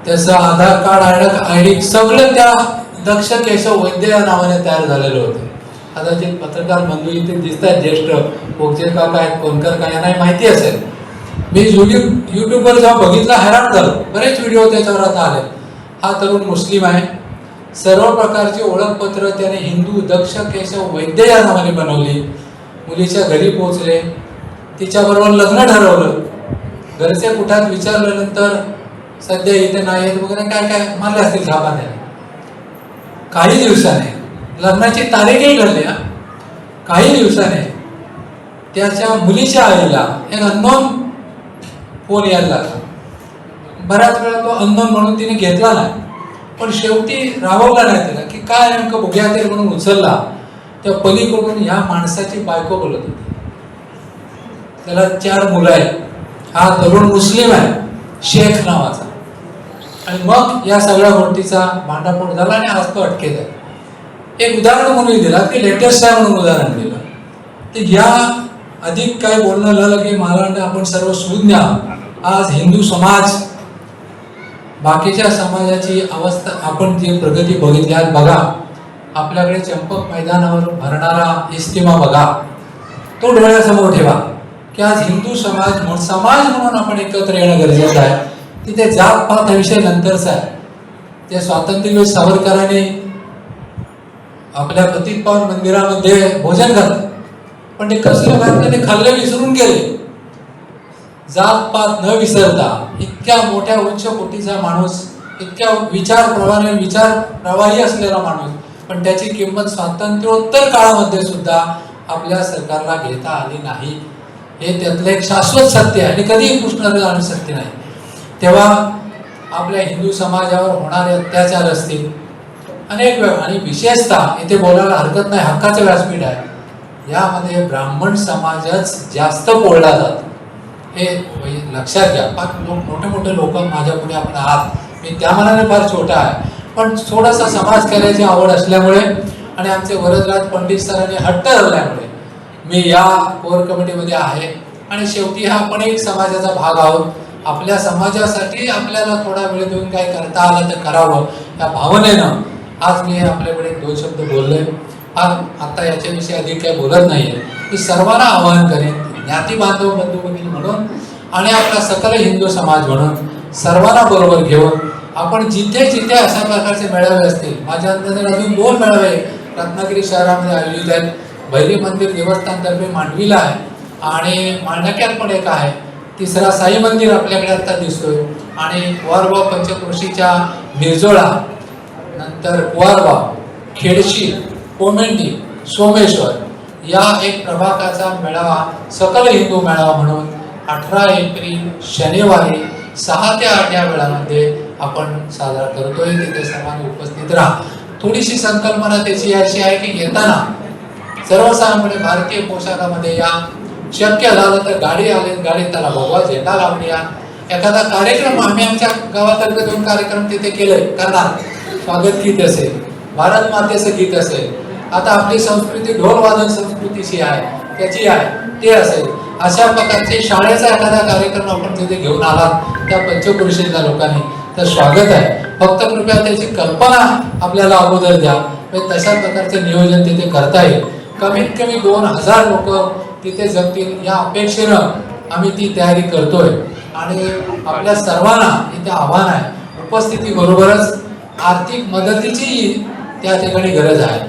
त्याचं आधार कार्ड, आयडी सगळं त्या दक्ष केशव वैद्य या नावाने तयार झालेलं होतं. कदाचित पत्रकार बंधू इथे दिसतात, ज्येष्ठ पोगचे काका आहेत, कोणकर काय यांना माहिती असेल. मी युट्यूबवर जेव्हा बघितला हैराण झालो, बरेच व्हिडिओ त्याच्यावर आता आले. हा तरुण मुस्लिम आहे, सर्व प्रकारची ओळखपत्र त्याने हिंदू दक्ष केशव वैद्य या नावाने बनवली. मुलीच्या घरी पोहोचले, तिच्याबरोबर लग्न ठरवलं. घरचे कुठात विचारल्यानंतर सध्या इथे नाही आहेत वगैरे काय काय मानले असतील झापाने. काही दिवसाने लग्नाची तारीखही ठरली. काही दिवसाने त्याच्या मुलीच्या आईला एक अननोन फोन यायला लागला. बऱ्याच वेळा तो अननोन म्हणून तिने घेतला नाही, पण शेवटी राहवला नाही त्याला की काय नेमकं बघूया ते म्हणून उचलला. त्या पलीकडून ह्या माणसाची बायको बोलत होती. त्याला 4 मुलं आहेत. हा तरुण मुस्लिम आहे, शेख नावाचा. आणि मग या सगळ्या गोष्टीचा भांडाफोड झाला आणि आज तो अटकेत आहे. एक उदाहरण म्हणून दिला की लेटेस्ट आहे म्हणून उदाहरण दिलं. तर या अधिक काही बोलणं झालं की मला वाटतं आपण सर्व सुज्ञ आज हिंदू समाज, बाकीच्या समाजाची अवस्था आपण जी प्रगती बघितली आज बघा. आपल्याकडे चंपक मैदानावर भरणारा इस्तिमा बघा, तो डोळ्यासमोर ठेवा की आज हिंदू समाज म्हणून आपण एकत्र येणं गरजेचं आहे. तिथे जात पात हा विषय नंतरचा आहे. ते स्वातंत्र्यवीर सावरकरांनी आपल्या पतित पावन मंदिरामध्ये भोजन घातलं, पण ते कसलं घातलं ते खाल्लं विसरून गेले. जात पात न विसरता इतक्या मोठ्या उच्च कोटीचा माणूस, इतक्या विचार प्रवाही असलेला माणूस, पण त्याची किंमत स्वातंत्र्योत्तर काळामध्ये सुद्धा आपल्या सरकारला घेता आली नाही. हे त्यातलं एक शाश्वत सत्य आहे आणि कधीही पुसणारं जाणं सत्य नाही. तेव्हा आपल्या हिंदू समाजावर होणारे अत्याचार असतील अनेक वेळ, आणि विशेषतः इथे बोलायला हरकत नाही, हक्काचं व्यासपीठ आहे, यामध्ये ब्राह्मण समाजच जास्त पोळला जातो. हे लक्षात घ्या. मोठे मोठे लोक माझ्या पुढे आपण आहात, मी त्या मनाने फार छोटा आहे, पण थोडासा समाज कार्याची आवड असल्यामुळे आणि आमचे वरदराज पंडित सरांनी हट्ट धरल्यामुळे मी या कोर कमिटीमध्ये आहे. आणि शेवटी हा आपण एक समाजाचा भाग आहोत. आपल्या समाजासाठी आपल्याला थोडा वेळ देऊन काय करता आलं तर करावं या भावनेनं आज मी आपल्याकडे 2 शब्द बोललोय. आता याच्याविषयी अधिक काही बोलत नाहीये. मी सर्वांना आवाहन करेन, ज्ञाती बांधव बंधू भगिनी म्हणून आणि आपला सकल हिंदू समाज म्हणून सर्वांना बरोबर घेऊन आपण जिथे जिथे अशा प्रकारचे मेळावे असतील, माझ्या अंदाजाने अजून 2 मेळावे रत्नागिरी शहरामध्ये आयोजित आहेत. भैरी मंदिर देवस्थानतर्फे मांडवीला आहे आणि मांडक्यात पण एक आहे. 3रा साई मंदिर आपल्याकडे आता दिसतोय आणि कुवारगाव पंचक्रोशीच्या निर्जोळा, नंतर कुवारगाव, खेडशी, कोमेंडी, सोमेश्वर या एक प्रभागाचा मेळावा, सकल हिंदू मेळावा म्हणून 18 एप्रिल शनिवारी 6 ते 8 या वेळामध्ये आपण साजरा करतोय. तिथे सर्वांनी उपस्थित राहा. थोडीशी संकल्पना त्याची अशी आहे की येताना सर्वसामान्य भारतीय पोशाखामध्ये या, शक्य झालं तर गाडी आले गाडीत त्याला भगवा झेंडा लावून या. एखादा कार्यक्रम आम्ही आमच्या गावातर्फे 2 कार्यक्रम तिथे केले करणार. स्वागत गीत असेल, भारत मातेचं गीत असेल, आता आपली संस्कृती ढोल वादन संस्कृतीची आहे त्याची आहे ते असेल, अशा प्रकारचे शाळेचा एखादा कार्यक्रम आपण तिथे घेऊन आलात त्या पंचक्रोशीतल्या लोकांनी तर स्वागत आहे. फक्त कृपया त्याची कल्पना आपल्याला अगोदर द्या, तशा प्रकारचे नियोजन तिथे करता येईल. कमीत कमी 2000 लोक तिथे जगतील या अपेक्षेनं आम्ही ती तयारी करतोय. आणि आपल्या सर्वांना इथे आव्हान आहे, उपस्थितीबरोबरच आर्थिक मदतीची त्या ठिकाणी गरज आहे.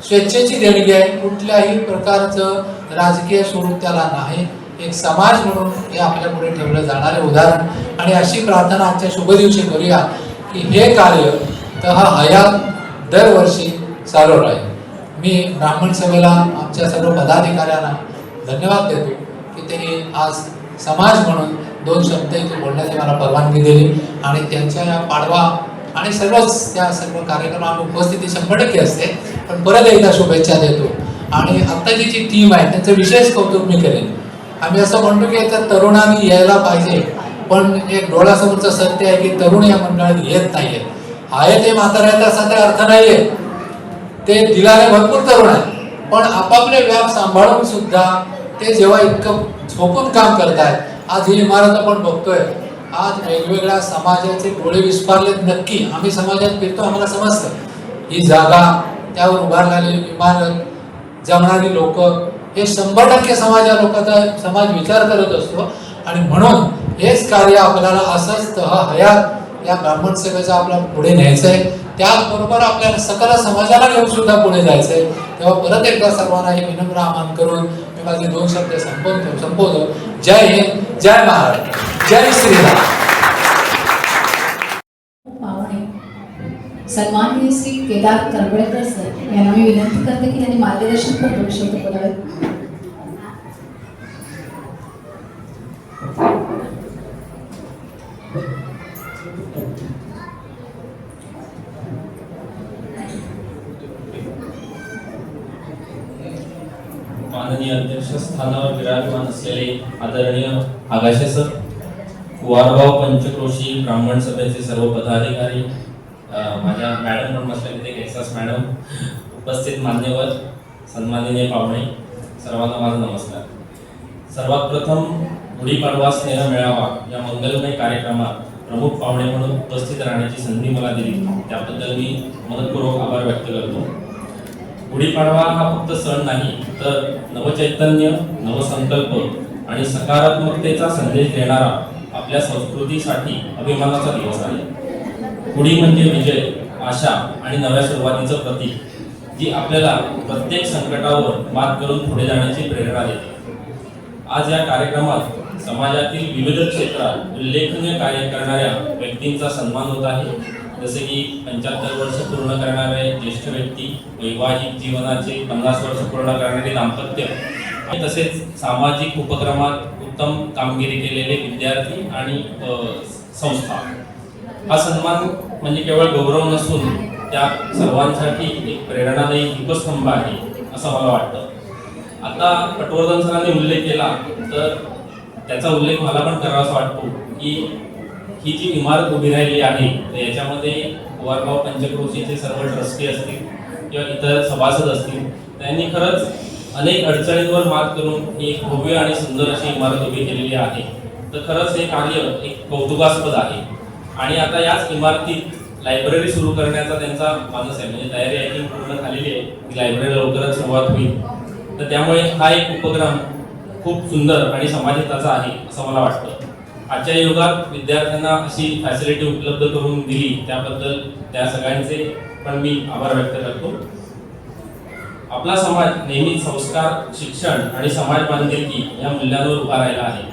स्वेच्छेची देणगी आहे, कुठल्याही प्रकारचं राजकीय स्वरूप त्याला नाही. एक समाज म्हणून हे आपल्या पुढे ठेवलं जाणारे उदाहरण. आणि अशी प्रार्थना आजच्या शुभ दिवशी करूया की हे कार्य तर हा हयात दरवर्षी चालू राहील. मी ब्राह्मण सभेला आमच्या सर्व पदाधिकाऱ्यांना धन्यवाद देतो की त्यांनी आज समाज म्हणून 2 शब्द इथे बोलण्याची मला परवानगी दिली आणि त्यांच्या या पाडवा आणि सर्वच त्या सर्व कार्यक्रमात उपस्थिती 100% असते. पण परत एकदा शुभेच्छा देतो. आणि आत्ताची जी टीम आहे त्यांचं विशेष कौतुक मी करेन. आम्ही असं म्हणतो की त्या तरुणांनी यायला पाहिजे, पण एक डोळ्यासमोरचं सत्य आहे की तरुण या मंडळात येत नाहीये. आहे ते म्हाताऱ्याचा असा काही अर्थ नाहीये. ते दिलाने भरपूर तरुण आहेत, पण आपापले व्याप सांभाळून सुद्धा ते जेव्हा इतकं झोपून काम करतायत. आज ही इमारत आपण बघतोय, आज वेगवेगळ्या समाजाचे डोळे विस्फारलेत. नक्की आम्ही समाजात फिरतो, आम्हाला समजतं ही जागा, त्यावर उभारलेली इमारत, जमणारी लोक, हे 100% लोकांचा समाज विचार करत असतो. आणि म्हणून हेच कार्य आपल्याला असंच हयात या ब्राह्मण सेवेचं आपल्या पुढे न्यायचंय. त्याचबरोबर आपल्याला सकल समाजाला घेऊन सुद्धा पुढे जायचंय. तेव्हा परत एकदा सर्वांना हे विनम्र आवाहन करून मी माझे 2 शब्द संपवतो. जय हिंद, जय महाराष्ट्र, जय श्रीराम. सन्माननीय श्री केदार करवळेकर सर यांना मी विनंती करते की त्यांनी मार्गदर्शन कर 2 शब्द बोलावेत. माननीय अध्यक्षस्थानावर विराजमान असलेले आदरणीय आगाशे सर, कुवारगाव पंचक्रोशी ब्राह्मण सभेचे सर्व पदाधिकारी, माझ्या मॅडम म्हणून असलेले ते कैसास मॅडम, उपस्थित मान्यवर, सन्माननीय पाहुणे, सर्वांना माझा नमस्कार. सर्वात प्रथम गुढीपाडवा स्नेह मेळावा या मंगलमय कार्यक्रमात प्रमुख पाहुणे म्हणून उपस्थित राहण्याची संधी मला दिली त्याबद्दल मी मनपूर्वक आभार व्यक्त करतो. गुढीपाडवा हा फक्त सण नाही तर नवचैतन्य, नवसंकल्प आणि सकारात्मकतेचा संदेश देणारा आपल्या संस्कृतीसाठी अभिमानाचा दिवस आहे. गुढी म्हणजे विजय, आशा आणि नव्या सुरुवातीचं प्रतीक, जी आपल्याला प्रत्येक संकटावर मात करून पुढे जाण्याची प्रेरणा देते. आज या कार्यक्रमात समाजातील विविध क्षेत्रात उल्लेखनीय कार्य करणाऱ्या व्यक्तींचा सन्मान होत आहे. जसे की 75 वर्ष पूर्ण करणारे ज्येष्ठ व्यक्ती, वैवाहिक जीवनाचे 50 वर्ष पूर्ण करणारे दाम्पत्य, आणि तसेच सामाजिक उपक्रमात उत्तम कामगिरी केलेले विद्यार्थी आणि संस्था. हा सन्मान म्हणजे केवळ गौरव नसून त्या सर्वांसाठी एक प्रेरणादायी दीपस्तंभ आहे असं मला वाटतं. आता पटवर्धन सरांनी उल्लेख केला तर त्याचा उल्लेख मला पण करावासा वाटतो की ही जी इमारत उभी राहिली आहे तर याच्यामध्ये कुवारगाव पंचक्रोशीचे सर्व ट्रस्टी असतील किंवा इतर सभासद असतील, त्यांनी खरंच अनेक अडचणींवर मात करून ही एक भव्य आणि सुंदर अशी इमारत उभी केलेली आहे. तर खरंच हे कार्य एक कौतुकास्पद आहे. आणि आता याच इमारतीत लायब्ररी सुरू करण्याचा त्यांचा मानस आहे, म्हणजे तयारी आय थिंक पूर्ण झालेली आहे. ती लायब्ररी लवकरच सुरुवात होईल. तर त्यामुळे हा एक उपक्रम खूप सुंदर आणि समाजहिताचा आहे असं मला वाटतं. आजच्या युगात विद्यार्थ्यांना अशी फॅसिलिटी उपलब्ध करून दिली त्याबद्दल त्या सगळ्यांचे पण मी आभार व्यक्त करतो. आपला समाज नेहमी संस्कार, शिक्षण आणि समाज बांधिलकी या मूल्यांवर उभा राहिला आहे.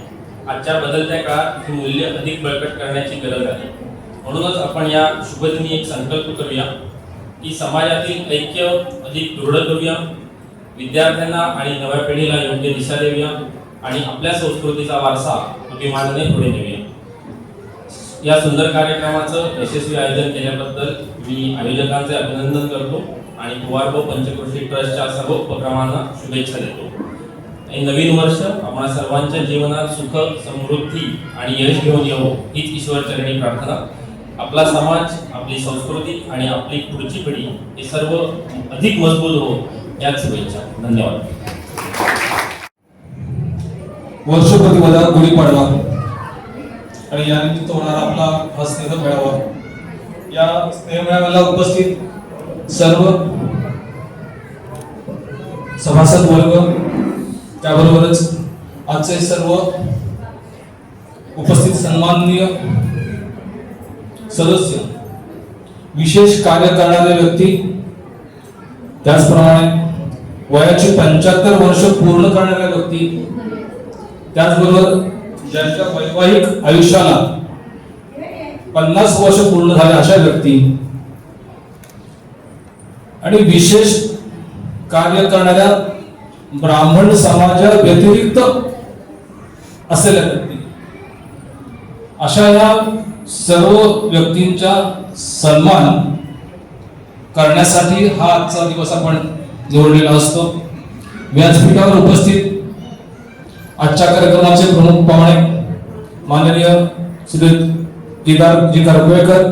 आजच्या बदलत्या काळात ही मूल्य अधिक बळकट करण्याची गरज आहे. म्हणूनच आपण या शुभदिनी एक संकल्प करूया की समाजातील ऐक्य अधिक दृढ करूया, विद्यार्थ्यांना आणि नव्या पिढीला योग्य दिशा देऊया आणि आपल्या संस्कृतीचा वारसा अभिमानाने पुढे नेऊया. या सुंदर कार्यक्रमाचं यशस्वी आयोजन केल्याबद्दल मी आयोजकांचे अभिनंदन करतो आणि कुवारगाव पंचक्रोशी ट्रस्टच्या सर्व उपक्रमांना शुभेच्छा देतो. हे नवीन वर्ष आपणा सर्वांच्या जीवनात सुख, समृद्धी आणि यश घेऊन येवो हीच ईश्वरचरणी प्रार्थना. आपला समाज, आपली संस्कृती आणि आपली पुढची पिढी हे सर्व अधिक मजबूत हो याच शुभेच्छा. धन्यवाद. वर्षप्रतिपदा गुढीपाडवा आणि यानिमित्त होणारा आपला हा स्नेह मेळावा. या स्नेह मेळाव्याला उपस्थित सर्व सभासद वर्ग, त्याबरोबरच आजचे सर्व उपस्थित सन्माननीय सदस्य, विशेष कार्य करणारे व्यक्ती, त्याचप्रमाणे वयाची 75 वर्ष पूर्ण करणाऱ्या व्यक्ती, त्याचबरोबर ज्यांच्या वैवाहिक आयुष्याला 50 वर्ष पूर्ण झाले अशा व्यक्ती आणि विशेष कार्य करणाऱ्या ब्राह्मण समाजा व्यतिरिक्त असलेल्या व्यक्ती, अशा या सर्व व्यक्तींचा सन्मान करण्यासाठी हा आजचा दिवस आपण निवडलेला असतो. व्यासपीठावर उपस्थित आजच्या कार्यक्रमाचे प्रमुख पाहुणे माननीय श्री केदारजी करकवेकर,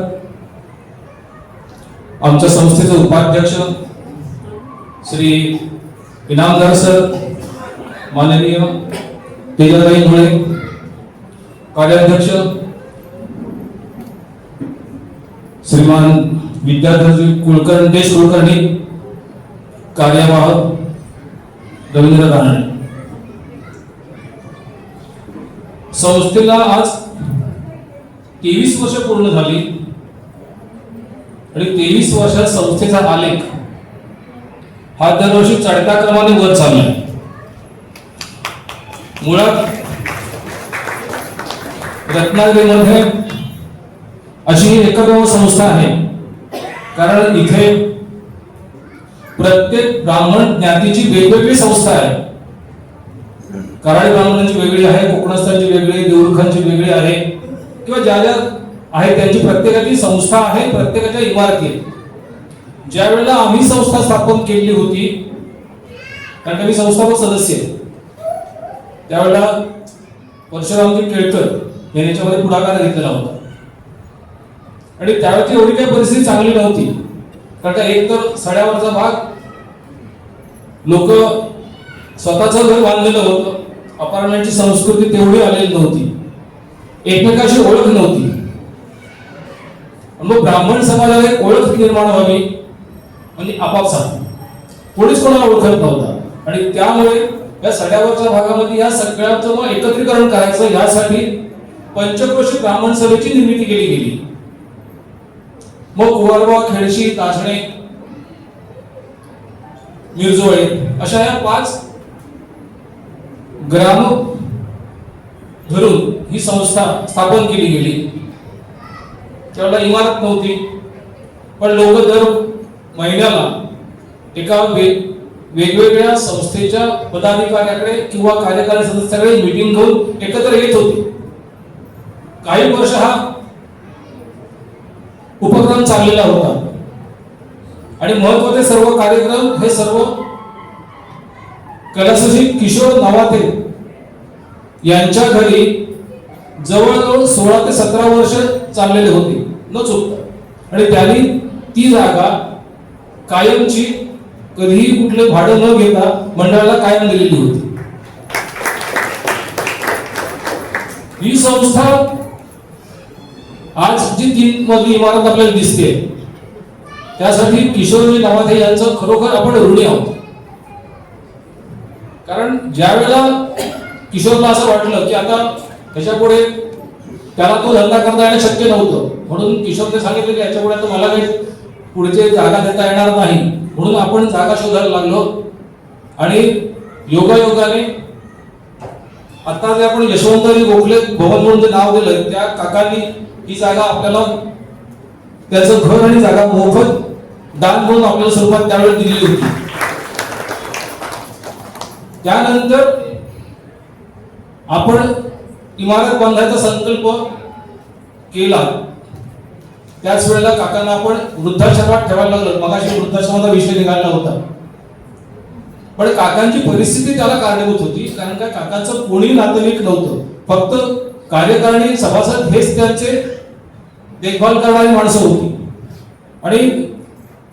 आमच्या संस्थेचे उपाध्यक्ष श्री इनामदार सर, माननीय तेजराई मुळे, कार्याध्यक्ष श्रीमान विद्याधरजी कुलकर्णी, देश कुलकर्णी, कार्यवाह रवींद्र रानडे. संस्थेला आज 23 वर्ष पूर्ण झाली आणि 23 वर्षात संस्थेचा आलेख हा दरवर्षी चढत्या क्रमाने वर चाललाय. मुळात रत्नागिरीमध्ये अशी ही एकमेव संस्था आहे, कारण इथे प्रत्येक ब्राह्मण ज्ञातीची वेगवेगळी संस्था आहे. कराडी ब्राह्मणांची वेगळी आहे, कोकणस्थांची वेगळी, देऊळखांची वेगळी आहे, किंवा ज्या ज्या आहे त्यांची प्रत्येकाची संस्था आहे, प्रत्येकाच्या इमारती. ज्या वेळेला आम्ही संस्था स्थापन केली होती कारण का मी संस्थापक सदस्य आहे. त्यावेळेला परशुरामजी केळकर यांनी याच्यामध्ये पुढाकार घेतलेला होता आणि त्यावेळची एवढी काही परिस्थिती चांगली नव्हती. कारण का एक तर सड्यावरचा भाग लोक स्वतःचं घर बांधलेलं होतं, अपार्टमेंटची संस्कृती तेवढी आलेली नव्हती, एकमेकाशी ओळख नव्हती. मग ब्राह्मण समाजाला एक ओळख निर्माण व्हावी म्हणजे आपापसात कोणीच कोणाला ओळखत नव्हता आणि त्यामुळे या सड्यावरच्या भागामध्ये या सगळ्यांचं मग एकत्रीकरण करायचं यासाठी पंचक्रोशी ब्राह्मण सभेची निर्मिती केली गेली. मग कुवारबा, खेडशी, तासणे, मिरजोळे अशा या 5 ग्राम धरून ही संस्था स्थापन केली गेली. त्यावेळेला इमारत नव्हती, पण लोक दर महिन्याला एका वेगवेगळ्या संस्थेच्या पदाधिकाऱ्याकडे किंवा कार्यकारी सदस्याकडे मीटिंग घेऊन एकत्र येत होते. काही वर्ष हा उपक्रम चाललेला होता आणि महत्वाचे सर्व कार्यक्रम हे सर्व कैलासवासी किशोर नवाते यांच्या घरी जवळजवळ 16 ते 17 वर्ष चाललेले होते न चुकता. आणि त्यांनी ती जागा कायमची कधीही कुठले भाडं न घेता मंडळाला कायम दिलेली होती. ही संस्था आज जी 3 मजली इमारत आपल्याला दिसते त्यासाठी किशोरजी नवाते यांचं खरोखर आपण ऋणी आहोत. कारण ज्या वेळेला किशोरला असं वाटलं की आता त्याच्यापुढे त्याला तो धंदा करता येणं शक्य नव्हतं, म्हणून किशोरने सांगितलं की याच्यापुढे आता मला काही पुढचे जागा देता येणार नाही, म्हणून आपण जागा शोधायला लागलो. आणि योगायोगाने आता जे आपण यशवंतराव गोखले भवन म्हणून जे नाव दिलं त्या काकांनी ही जागा आपल्याला त्याचं घर आणि जागा मोफत दान म्हणून आपल्याला स्वरूपात त्यावेळी दिलेली होती. त्यानंतर आपण इमारत बांधायचा संकल्प केला. त्याच वेळेला काकांना आपण वृद्धाश्रमात ठेवायला लागलो. मगाशी वृद्धाश्रमाचा विषय निघाला होता, पण काकांची परिस्थिती त्याला कारणीभूत होती. कारण का काकांचं कोणी नातेवाईक नव्हतं, फक्त कार्यकारिणी सभासद हेच त्यांचे देखभाल करणारी माणसं होती आणि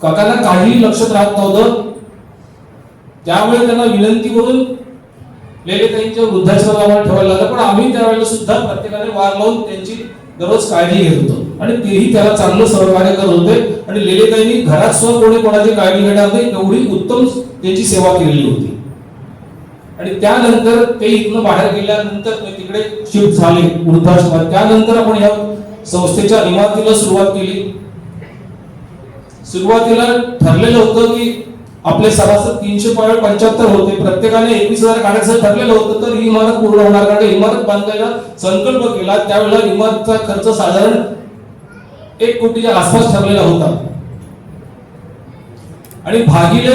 काकांना काही लक्षात राहत नव्हतं. त्यामुळे त्यांना विनंती करून लेलेताईंच्या वृद्धाश्रमाला ठेवायला लागलं. पण आम्ही त्यावेळेला सुद्धा प्रत्येकाने वार लावून त्यांची दररोज काळजी घेत होतो आणि तेही त्याला चांगलं सहकार्य करत होते. आणि लेलेताईंनी घरात सुद्धा कोणी कोणाची काळजी घेणार नाही एवढी उत्तम त्यांची सेवा केलेली होती. आणि त्यानंतर ते इथनं बाहेर गेल्यानंतर तिकडे शिफ्ट झाले वृद्धाश्रमात. त्यानंतर आपण या संस्थेच्या इमारतीला सुरुवात केली. सुरुवातीला ठरलेलं होतं की आपले सभासद 375 होते, प्रत्येकाने 21,000 काढायचं ठरलेलं होतं. तर ही इमारत पूर्ण होणार, कारण इमारत बांधायला संकल्प केला त्यावेळेला इमारतीचा खर्च साधारण 1 कोटीच्या आसपास ठरलेला होता आणि भागिले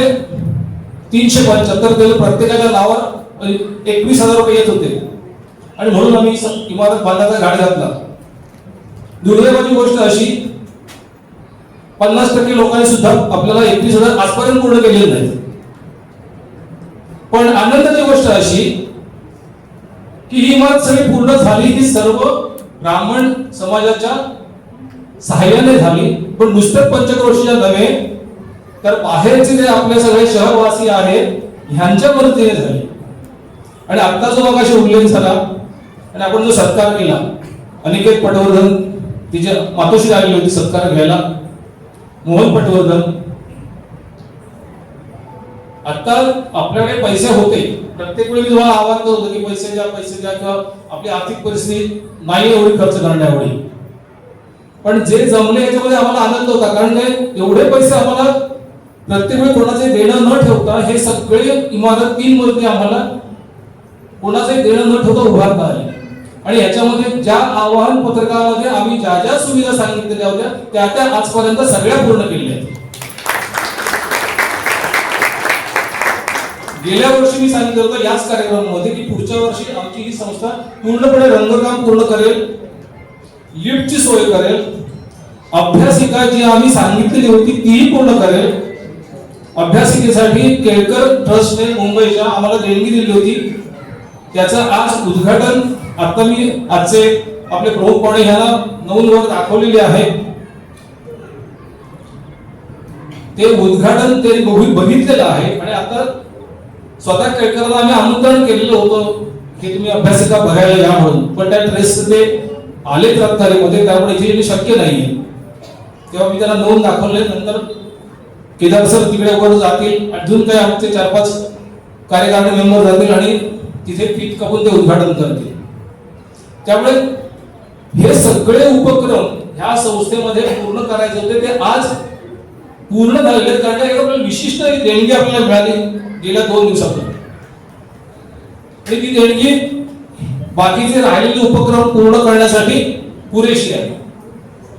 375 दिले प्रत्येकाच्या नावावर 21,000 रुपये येत होते. आणि म्हणून आम्ही इमारत बांधायचा घाट घातला. दुर्दैवाची गोष्ट अशी 50% लोकांनी सुद्धा आपल्याला 21,000 आजपर्यंत पूर्ण केलेले नाही. पण आनंदाची गोष्ट अशी की ही इमारत सगळी पूर्ण झाली. ही सर्व ब्राह्मण समाजाच्या सहाय्याने झाली. पण नुसतं पंचक्रोशीच्या नव्हे तर बाहेरचे जे आपले सगळे शहरवासी आहेत ह्यांच्या मदतीने झाली. आणि आता जो मगाशी उल्लेख झाला आणि आपण जो सत्कार केला, अनिकेत पटवर्धन तिच्या मातोश्री आलेली होती सत्कार घ्यायला, मोहन पटवर्धन. आता आपल्याकडे पैसे होते, प्रत्येक वेळी तुम्हाला आवाहन करत होतं की पैसे द्या किंवा आपली आर्थिक परिस्थिती नाही एवढी खर्च करण्याएवढी. पण जे जमले याच्यामध्ये आम्हाला आनंद होता. कारण काय एवढे पैसे आम्हाला प्रत्येक वेळी कोणाचे देणं न ठेवता हे सगळे इमारत 3 मजली आम्हाला कोणाचे देणं न ठेवता उभारता आली. आणि याच्यामध्ये ज्या आवाहन पत्रकामध्ये आम्ही ज्या ज्या सुविधा सांगितलेल्या होत्या त्या आजपर्यंत सगळ्या पूर्ण केलेल्या आहेत. गेल्या वर्षी मी सांगितलं होतं याच कार्यक्रमामध्ये की पुढच्या वर्षी आमची ही संस्था पूर्णपणे रंगकाम पूर्ण करेल, लिफ्टची सोय करेल, अभ्यासिका जी आम्ही सांगितलेली होती तीही पूर्ण करेल, अभ्यासिकेसाठी केळकर ट्रस्टने मुंबईच्या आम्हाला देणगी दिली होती. त्याचं आज उद्घाटन आता मी आजचे आपले प्रमुख पाहुणे ह्यांना नवीन वर्ग दाखवलेले आहे. ते उद्घाटन त्यांनी बघितलेलं आहे आणि आता स्वतः केळकरला आम्ही आमंत्रण केलेलं होतं की तुम्ही अभ्यासिका बघायला या म्हणून, पण त्या ट्रेस ते आले रत्नागिरीमध्ये, त्यामुळे इथे येणे शक्य नाहीये. तेव्हा मी त्यांना नोंद दाखवले. नंतर केदार सर तिकडे वर जातील, अजून काही आमचे 4-5 कार्यकारिणी मेंबर जातील आणि तिथे पीठ कापून ते उद्घाटन करतील. त्यामुळे हे सगळे उपक्रम ह्या संस्थेमध्ये पूर्ण करायचे होते, ते आज पूर्ण झालेले. कारण आपल्याला विशिष्ट देणगी आपल्याला मिळाली गेल्या 2 दिवसापूर्वी, आणि ती देणगी बाकीचे राहिलेले उपक्रम पूर्ण करण्यासाठी पुरेशी आहे.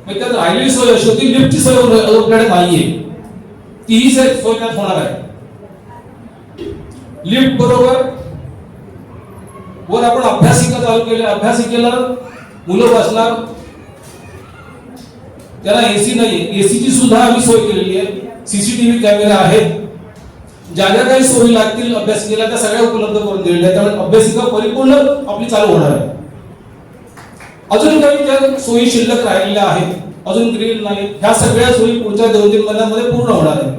त्यात राहिलेली सोय अशी होती, लिफ्टची सोय आपल्याकडे नाहीये, तीही सोय त्यात होणार आहे. लिफ्ट बरोबर वर आपण अभ्यासिका चालू केली, अभ्यासिकेला मुलं बसणार, त्याला एसी नाहीये, एसीची सुद्धा आम्ही सोय केलेली आहे. सीसीटीव्ही कॅमेरे आहेत, ज्या ज्या काही सोयी लागतील अभ्यासिकेला त्या सगळ्या उपलब्ध करून दिलेल्या आहेत. त्यामुळे अभ्यासिका परिपूर्ण आपली चालू होणार आहे. अजून काही त्या सोयी शिल्लक राहिलेल्या आहेत, अजून ग्रील नाही, ह्या सगळ्या सोयी पुढच्या 2-3 महिन्यांमध्ये पूर्ण होणार आहे.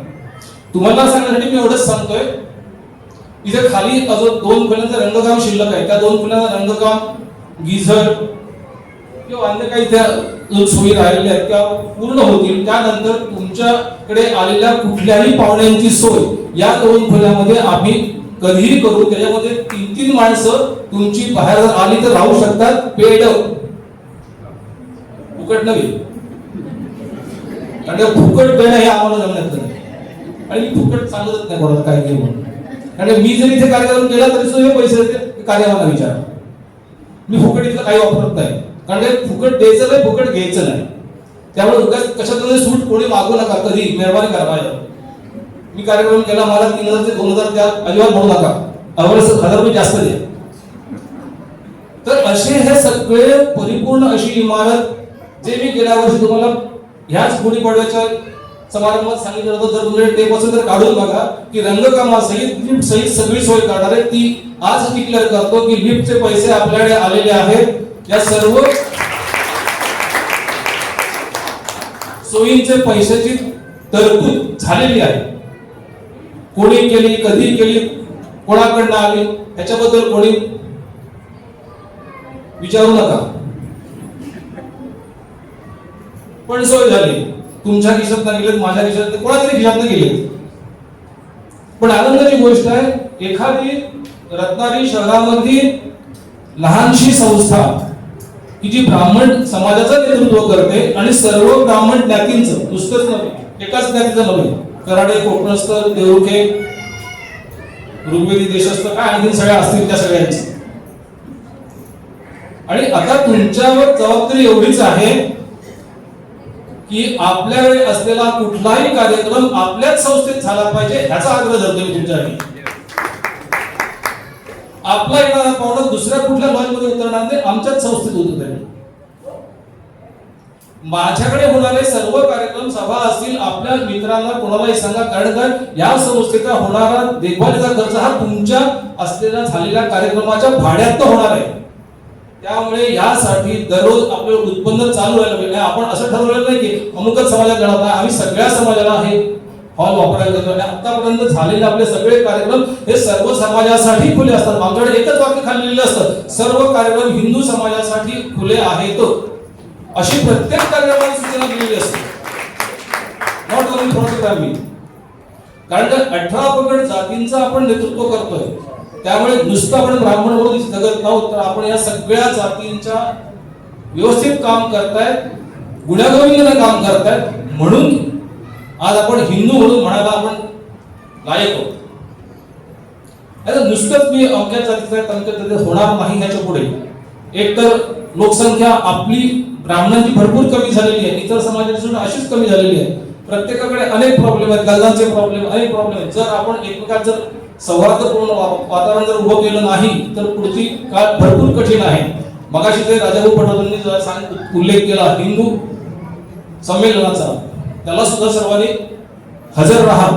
तुम्हाला सांगण्यासाठी मी एवढंच सांगतोय, इथे खाली अजून 2 खोल्यांचं रंगकाम शिल्लक आहे. त्या 2 खोल्यांचं रंगकाम, गिझर किंवा अन्य काही त्या सोयी राहिलेल्या आहेत त्या पूर्ण होतील. त्यानंतर तुमच्याकडे आलेल्या कुठल्याही पाहुण्यांची सोय या 2 खोल्यामध्ये आम्ही कधीही करू. त्याच्यामध्ये 3-3 माणसं तुमची बाहेर जर आली तर राहू शकतात, पेड, फुकट नव्हे. कारण फुकट देणं हे आम्हाला जमण्यात नाही, आणि मी फुकट सांगतच नाही कोणाला काय घे म्हणून. कारण मी जर इथे कार्यक्रम केला तरी सुद्धा हे पैसे देते कार्याला विचार, मी फुकट इथं काही वापरत नाही. कारण ते फुकट द्यायचं नाही, फुकट घ्यायचं नाही. त्यामुळे कशात सूट कोणी मागू नका, कधी मेहरबानी करा. माझ्या मी कार्यक्रम केला, मला 3000 ते 2000 द्या, अजिबात म्हणू नका, 1000 रुपये जास्त द्या. तर असे हे सगळे परिपूर्ण अशी इमारत, जे मी गेल्या वर्षी तुम्हाला ह्याच गुढीपाडव्याच्या समारंभात सांगितलं होतं, जर तुमच्याकडे टेप असेल तर काढून बघा की रंगकामासहित लिफ्ट सहित सगळी सोय करणार आहे. ती आज डिक्लेअर करतो की लिफ्टचे पैसे आपल्याकडे आलेले आहेत. या सर्व सोयींचे पैशाची तरतूद झालेली आहे. कोणी केली, कधी केली, कोणाकडनं आली ह्याच्याबद्दल कोणी विचारू नका, पण सोय झाली. तुमच्या खिशात ना गेलेत, माझ्या खिशात, कोणाच्या खिशात ना गेलेत. पण आनंदाची गोष्ट आहे, एखादी रत्नागिरी शहरामध्ये लहानशी संस्था की जी ब्राह्मण समाजाचं नेतृत्व करते आणि सर्व ब्राह्मण ज्ञातींचं, नुसतंच नव्हे, एकाच ज्ञातीचं नव्हे, कराडे, कोकणस्थ, देवरुखे, ऋग्वेदी, देशस्थ, काय आणखी सगळ्या असतील त्या सगळ्यांची. आणि आता तुमच्यावर जबाबदारी एवढीच आहे की आपल्याकडे असलेला कुठलाही कार्यक्रम आपल्याच संस्थेत झाला पाहिजे ह्याचा आग्रह धरतो मी तुमच्यासाठी. आपला येणारा पाहुणा दुसऱ्या कुठल्या लॉजमध्ये उतरणार नाही, आमच्याच संस्थेत उतरेल. माझ्याकडे होणारे सर्व कार्यक्रम, सभा असतील, आपल्या मित्रांना कोणालाही सांगा. कारण काय, या संस्थेचा होणारा देखभालीचा खर्च हा तुमच्या असलेल्या झालेल्या कार्यक्रमाच्या भाड्यात होणार आहे. त्यामुळे यासाठी दररोज आपलं उत्पन्न चालू व्हायला पाहिजे. आपण असं ठरवलेलं नाही की अमुकच समाजात जाणार नाही, आम्ही सगळ्या समाजाला हे हॉल वापरायला देतो. आणि आतापर्यंत झालेले आपले सगळे कार्यक्रम हे सर्व समाजासाठी खुले असतात. आमच्याकडे एकच वाक्य खाली लिहिलेलं असतं, सर्व कार्यक्रम हिंदू समाजासाठी खुले आहेत. अशी प्रत्येक कार्यक्रमाची सूचना दिलेली असते, not only for the family. कारण 18 पगड जातींचं आपण नेतृत्व करतोय, त्यामुळे नुसतं आपण ब्राह्मण म्हणून जगत नाहोत, तर आपण या सगळ्या जातींच्या व्यवस्थित काम करतायत, गुण्यागोविंदाने काम करतायत. म्हणून आज आपण हिंदू म्हणून म्हणायला आपण लायक आहोत. नुसतंच मी अवघ्या जातीचा होणार नाही. ह्याच्या पुढे एकतर लोकसंख्या आपली ब्राह्मणांची भरपूर कमी झालेली आहे, इतर समाजाची सुद्धा अशीच कमी झालेली आहे. प्रत्येकाकडे अनेक प्रॉब्लेम आहेत, गल्लांचे प्रॉब्लेम, अनेक प्रॉब्लेम आहेत. जर आपण एकमेकात जर सौहार्दपूर्ण वातावरण जर उभं केलं नाही तर पुढची काळ भरपूर कठीण आहे. मगाशी ते राजाभाऊ पटवर्धनांनी उल्लेख केला हिंदू संमेलनाचा, त्याला सुद्धा सर्वांनी हजर राहा.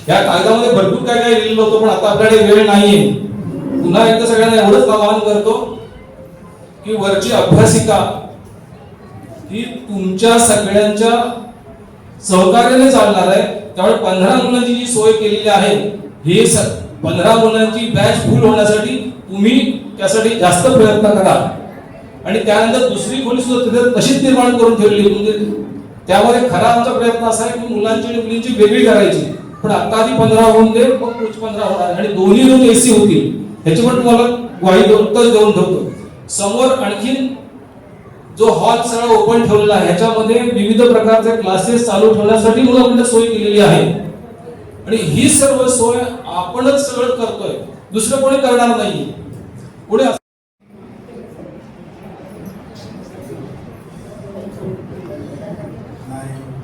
या कागदामध्ये भरपूर काय काय लिहिलेलं होतं, पण आता आपल्याकडे वेळ नाहीये. पुन्हा एकदा सगळ्यांना एवढंच आवाहन करतो की वरची अभ्यासिका ही तुमच्या सगळ्यांच्या सहकार्याने चालणार आहे. त्यामुळे 15 मुलांची जी सोय केलेली आहे, ही 15 मुलांची बॅच फुल होण्यासाठी तुम्ही त्यासाठी जास्त प्रयत्न करा. आणि त्यानंतर दुसरी खोली सुद्धा तिथे तशीच निर्माण करून ठेवली. म्हणजे त्यामध्ये खरा आमचा प्रयत्न असा आहे की मुलांची आणि मुलींची वेगळी करायची, पण आता आधी 15 होऊन दे, मग पुढची 15 होणार आणि दोन्ही रूम एसी होतील. ह्याची पण तुम्हाला ग्वाही देऊन ठेवतो. समोर आणखीन जो हॉल सगळा ओपन ठेवलेला आहे, ह्याच्यामध्ये विविध प्रकारचे क्लासेस चालू ठेवण्यासाठी मुलांकडे सोय केलेली आहे. आणि ही सर्व सोय आपणच सगळं करतोय, दुसरं कोणी करणार नाही. पुढे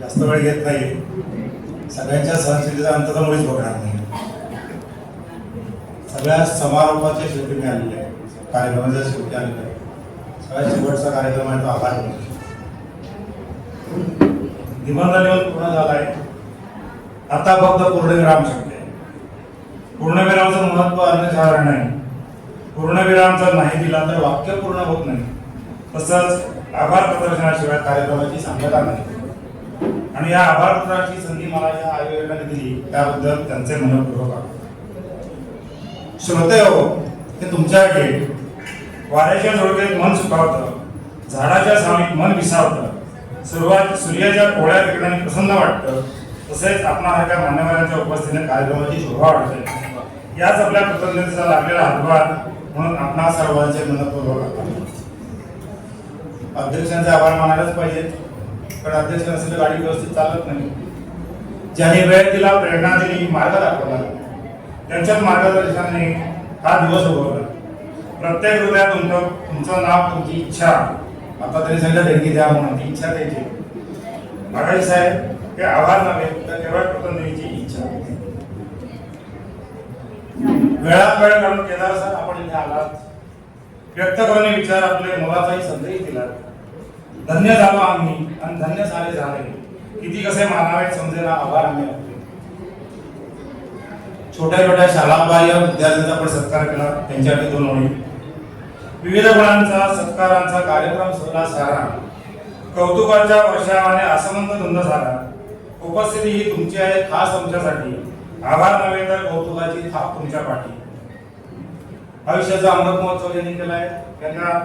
जास्त वेळ घेत नाही. सगळ्यांच्या सहनशीलतेचा अंत तर मुळीच बघणार नाही. सगळ्या समारोपाच्या शेवटी मी आलेले आहे, कार्यक्रमाच्या शेवटी आलेले आहे. सगळ्यात शेवटचा कार्यक्रम आहे तो आभार निबंध लेवल पूर्ण झाला आहे. आता फक्त पूर्णविराम शक्य आहे. पूर्णविरामाचं महत्व अन्यसाधारण आहे. पूर्णविराम जर नाही दिला तर वाक्य पूर्ण होत नाही. तसंच आभार प्रदर्शनाशिवाय कार्यक्रमाची सांगता नाही. आणि या आभार प्रदर्शनाची संधी मला या आयोजकांनी दिली, त्याबद्दल त्यांचे मनपूर्वक आभार. श्रोते हो, हे तुमच्यासाठी वाऱ्याच्या झोडकेत मन सुखावतं, झाडाच्या सावलीत मन विसावतं, सूर्याच्या कोळ्या ठिकाणी प्रसन्न वाटतं. तसेच आपणासारख्या मान्यवरांच्या उपस्थितीने कार्यक्रमाची शोभा वाढते. याच आपल्या कृतज्ञतेचा लागलेला हातभार म्हणून आपणा सर्वांचे मनपूर्वक आभार. अध्यक्षांचे आभार मानायलाच पाहिजेत, पण अध्यक्ष नसेल गाडी व्यवस्थित चालत नाही. ज्यांनी वेळ दिला, प्रेरणा दिली, मार्ग दाखवला, त्यांच्याच मार्गदर्शनाने हा दिवस उगवला. प्रत्येक हृदयात तुमचं नाव, तुमची इच्छा, आता तरी सांगितलं देणगी द्या म्हणून, ती इच्छा द्यायची. आघाडी साहेब, हे आभार नव्हे तर केवळ कृतज्ञतेची इच्छा. वेळात वेळ काढून केदार सर आपण इथे आलात, व्यक्त करणे विचार आपले मुलाचाही संदेश दिला. धन्य झालो आम्ही आणि धन्य झाले. किती कसे मानावे समजेना आभार आम्ही आपले. छोट्या छोट्या शालाबाह्य विद्यार्थ्यांचा पण सत्कार केला, त्यांच्यासाठी 2 ओळी. विविध गुणांचा सत्कारांचा कार्यक्रम सुरला सारा, कौतुकाच्या वर्षावाने आसमंत धुंद झाला. उपस्थिती ही तुमची आहे खास आमच्यासाठी. आभार नव्हे तर कौतुकाची थाप तुमच्या पाठी. आयुष्याचा अमृत महोत्सव ज्यांनी केलाय, त्यांना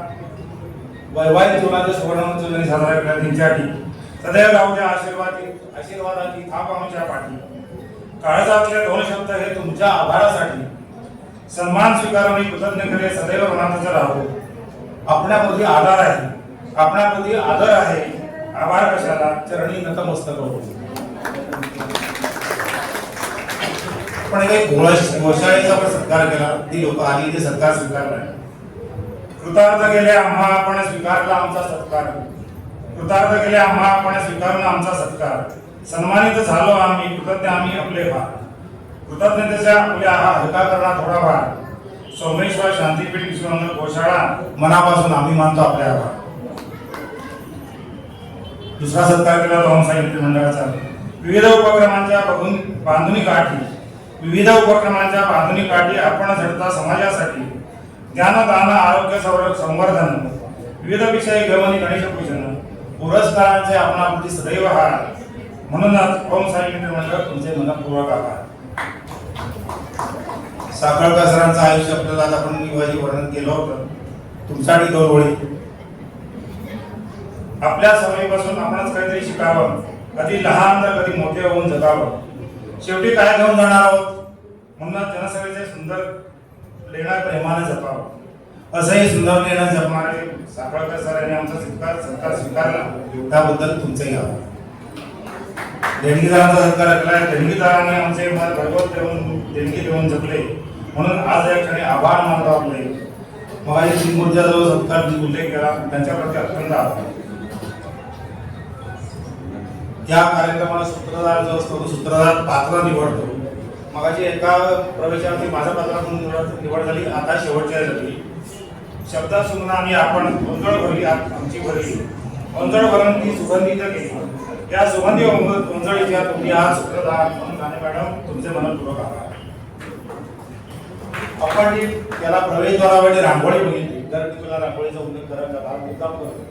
वैवाहिक जीवनाचा सुवर्ण महोत्सव ज्यांनी साजरा केला, त्यांच्यासाठी सदैव राहू द्या आशीर्वादाची थाप आमच्या पाठी. काळजातले 2 शब्द हे तुमच्या आभारासाठी. सन्मान स्वीकारून कृतज्ञ करे सदैव मनातच राहू. आपल्याप्रती आदर आहे, आपल्याप्रती आदर आहे. आभार कशाला, चरणी नतमस्तक होतो. पण एक गोशाळेचा पण सत्कार केला, ती लोक आली ते सत्कार स्वीकारला. कृतार्थ केले आम्हा आपण स्वीकारला आमचा सत्कार. कृतार्थ केले आम्हा आपण स्वीकारून आमचा सत्कार. सन्मानित झालो आम्ही, कृतज्ञ आम्ही आपले भार. कृतज्ञतेच्या आपल्या हा हलका करणार थोडा भार. सोमेश्वर शांतीपीठ विश्वमंगल गोशाळा मनापासून आम्ही मानतो आपले आभार. दुसरा सत्कार केला तो साहित्य मंडळाचा. विविध उपक्रमांच्या बांधणी काठी आपण झटता समाजासाठी. ज्ञानदान, आरोग्य संवर्धन, विविध विषय घेऊन गणेश पूजन, पुरस्कारांचे आपणाप्रती सदैव हार. म्हणूनच ओम साई मित्र मंडळ तुमचे मनपूर्वक आभार. साखळकर सरांचं आयुष्य आपल्याला आता आपण निवाजी वर्णन केलं होतं. तुमच्यासाठी 2 ओळी. आपल्या सवयीपासून आपणच काहीतरी शिकावं, कधी लहान तर कधी मोठे होऊन जगावं. शेवटी काय घेऊन जाणार आहोत, म्हणून जनसेवेचे सुंदर लेणं प्रेमाने जपावं. असंही सुंदर लेणं जपणारे साखळकर सर यांनी आमचा सत्कार स्वीकारला, त्याबद्दल तुमचेही आभार. देणगीदारांचा सत्कार केला, देणगीदारांनी आमचे मन भरगोत देणगी देऊन जपले, म्हणून आज या क्षणी आभार मानतो आपले. मग श्रीमूर्तीचा जो सत्कार उल्लेख केला, त्यांच्याप्रती अत्यंत आभार. या कार्यक्रमाला सूत्रधार जो असतो तो सूत्रधार पात्र निवडतो. मगाची एका प्रवेशावरती माझ्या पात्रातून निवड झाली, आता शेवटच्या झाली. शब्दात सुमना आणि आपण गोंधळ भरली, आमची भरली गोंधळ भरून ती सुगंधित केली. या सुगंधी उंजळीच्या तुम्ही आज सूत्रधार म्हणून राणे मॅडम तुमचे मनपूर्वक आभार. आपण त्याला प्रवेशद्वारावर रांगोळी बघितली तर मी तुला रांगोळीचा उल्लेख करायचा मुद्दाम करतो.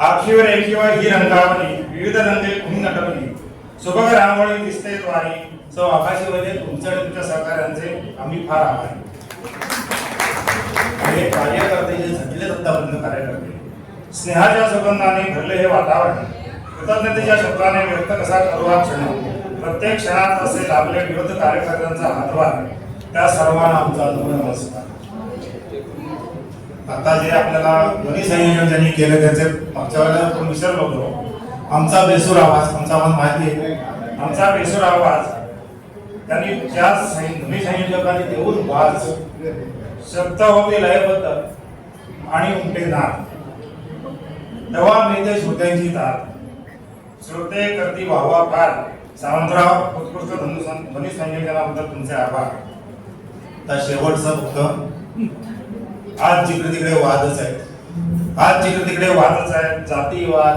आखीवर एकीवर ही रंगावली विविध रंगे कुणी नटवली सुबक रांगोळी दिसते द्वारी सो आकाशीमध्ये तुमच्या आणि तुमच्या सहकार्यांचे आम्ही फार आभारी. हे कार्यकर्ते जे झटले आतापर्यंत कार्यकर्ते स्नेहाच्या सुगंधाने भरले हे वातावरण कृतज्ञतेच्या शब्दाने व्यक्त कसा करू हा क्षण प्रत्येक क्षणात असे लाभले विरोध कार्यकर्त्यांचा हातभार त्या सर्वांना आमचा नमस्कार. आता जे आपल्याला ध्वनी संयोजन ज्यांनी केलं त्याचे मागच्या वेळेला आपण विसरलो होतो. आमचा बेसूर आवाज आमचा आम्हाला माहिती आहे आमचा बेसूर आवाज त्यांनी ज्या ध्वनी संयोजकांनी देऊन वाज शब्द होते लयबद्ध आणि उमटे नाद तेव्हा मिळते श्रोत्यांची तार श्रोते करती वाहवा पार. सावंतराव उत्कृष्ट ध्वनी संयोजनाबद्दल तुमचे आभार. तर शेवटचं फक्त आज जिकडे तिकडे वादच आहेत आज जिकडे तिकडे वादच आहेत जातीवाद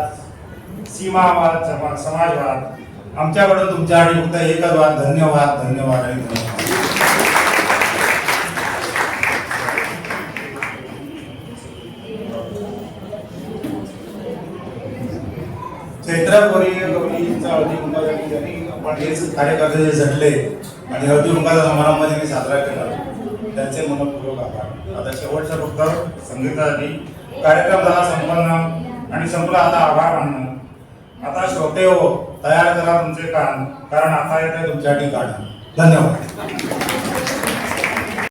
सीमावाद समाजवाद आमच्याकडून तुमच्यासाठी फक्त एकच वाद धन्यवाद धन्यवाद आणि धन्यवाद. चैत्रापुरी गवळीचा हळदी कुंभासाठी त्यांनी आपण हेच कार्यकर्ते जे झटले आणि हळदी कुंभाचा समारंभ ज्यांनी साजरा केला त्यांचे मनपूर्वक आभार. आता शेवटचा फक्त संगीतासाठी कार्यक्रम झाला संपन्न आणि संपला आता आभार मानणं. आता श्रोते हो तयार करा तुमचे कान कारण आता येते तुमच्यासाठी गाणं. धन्यवाद.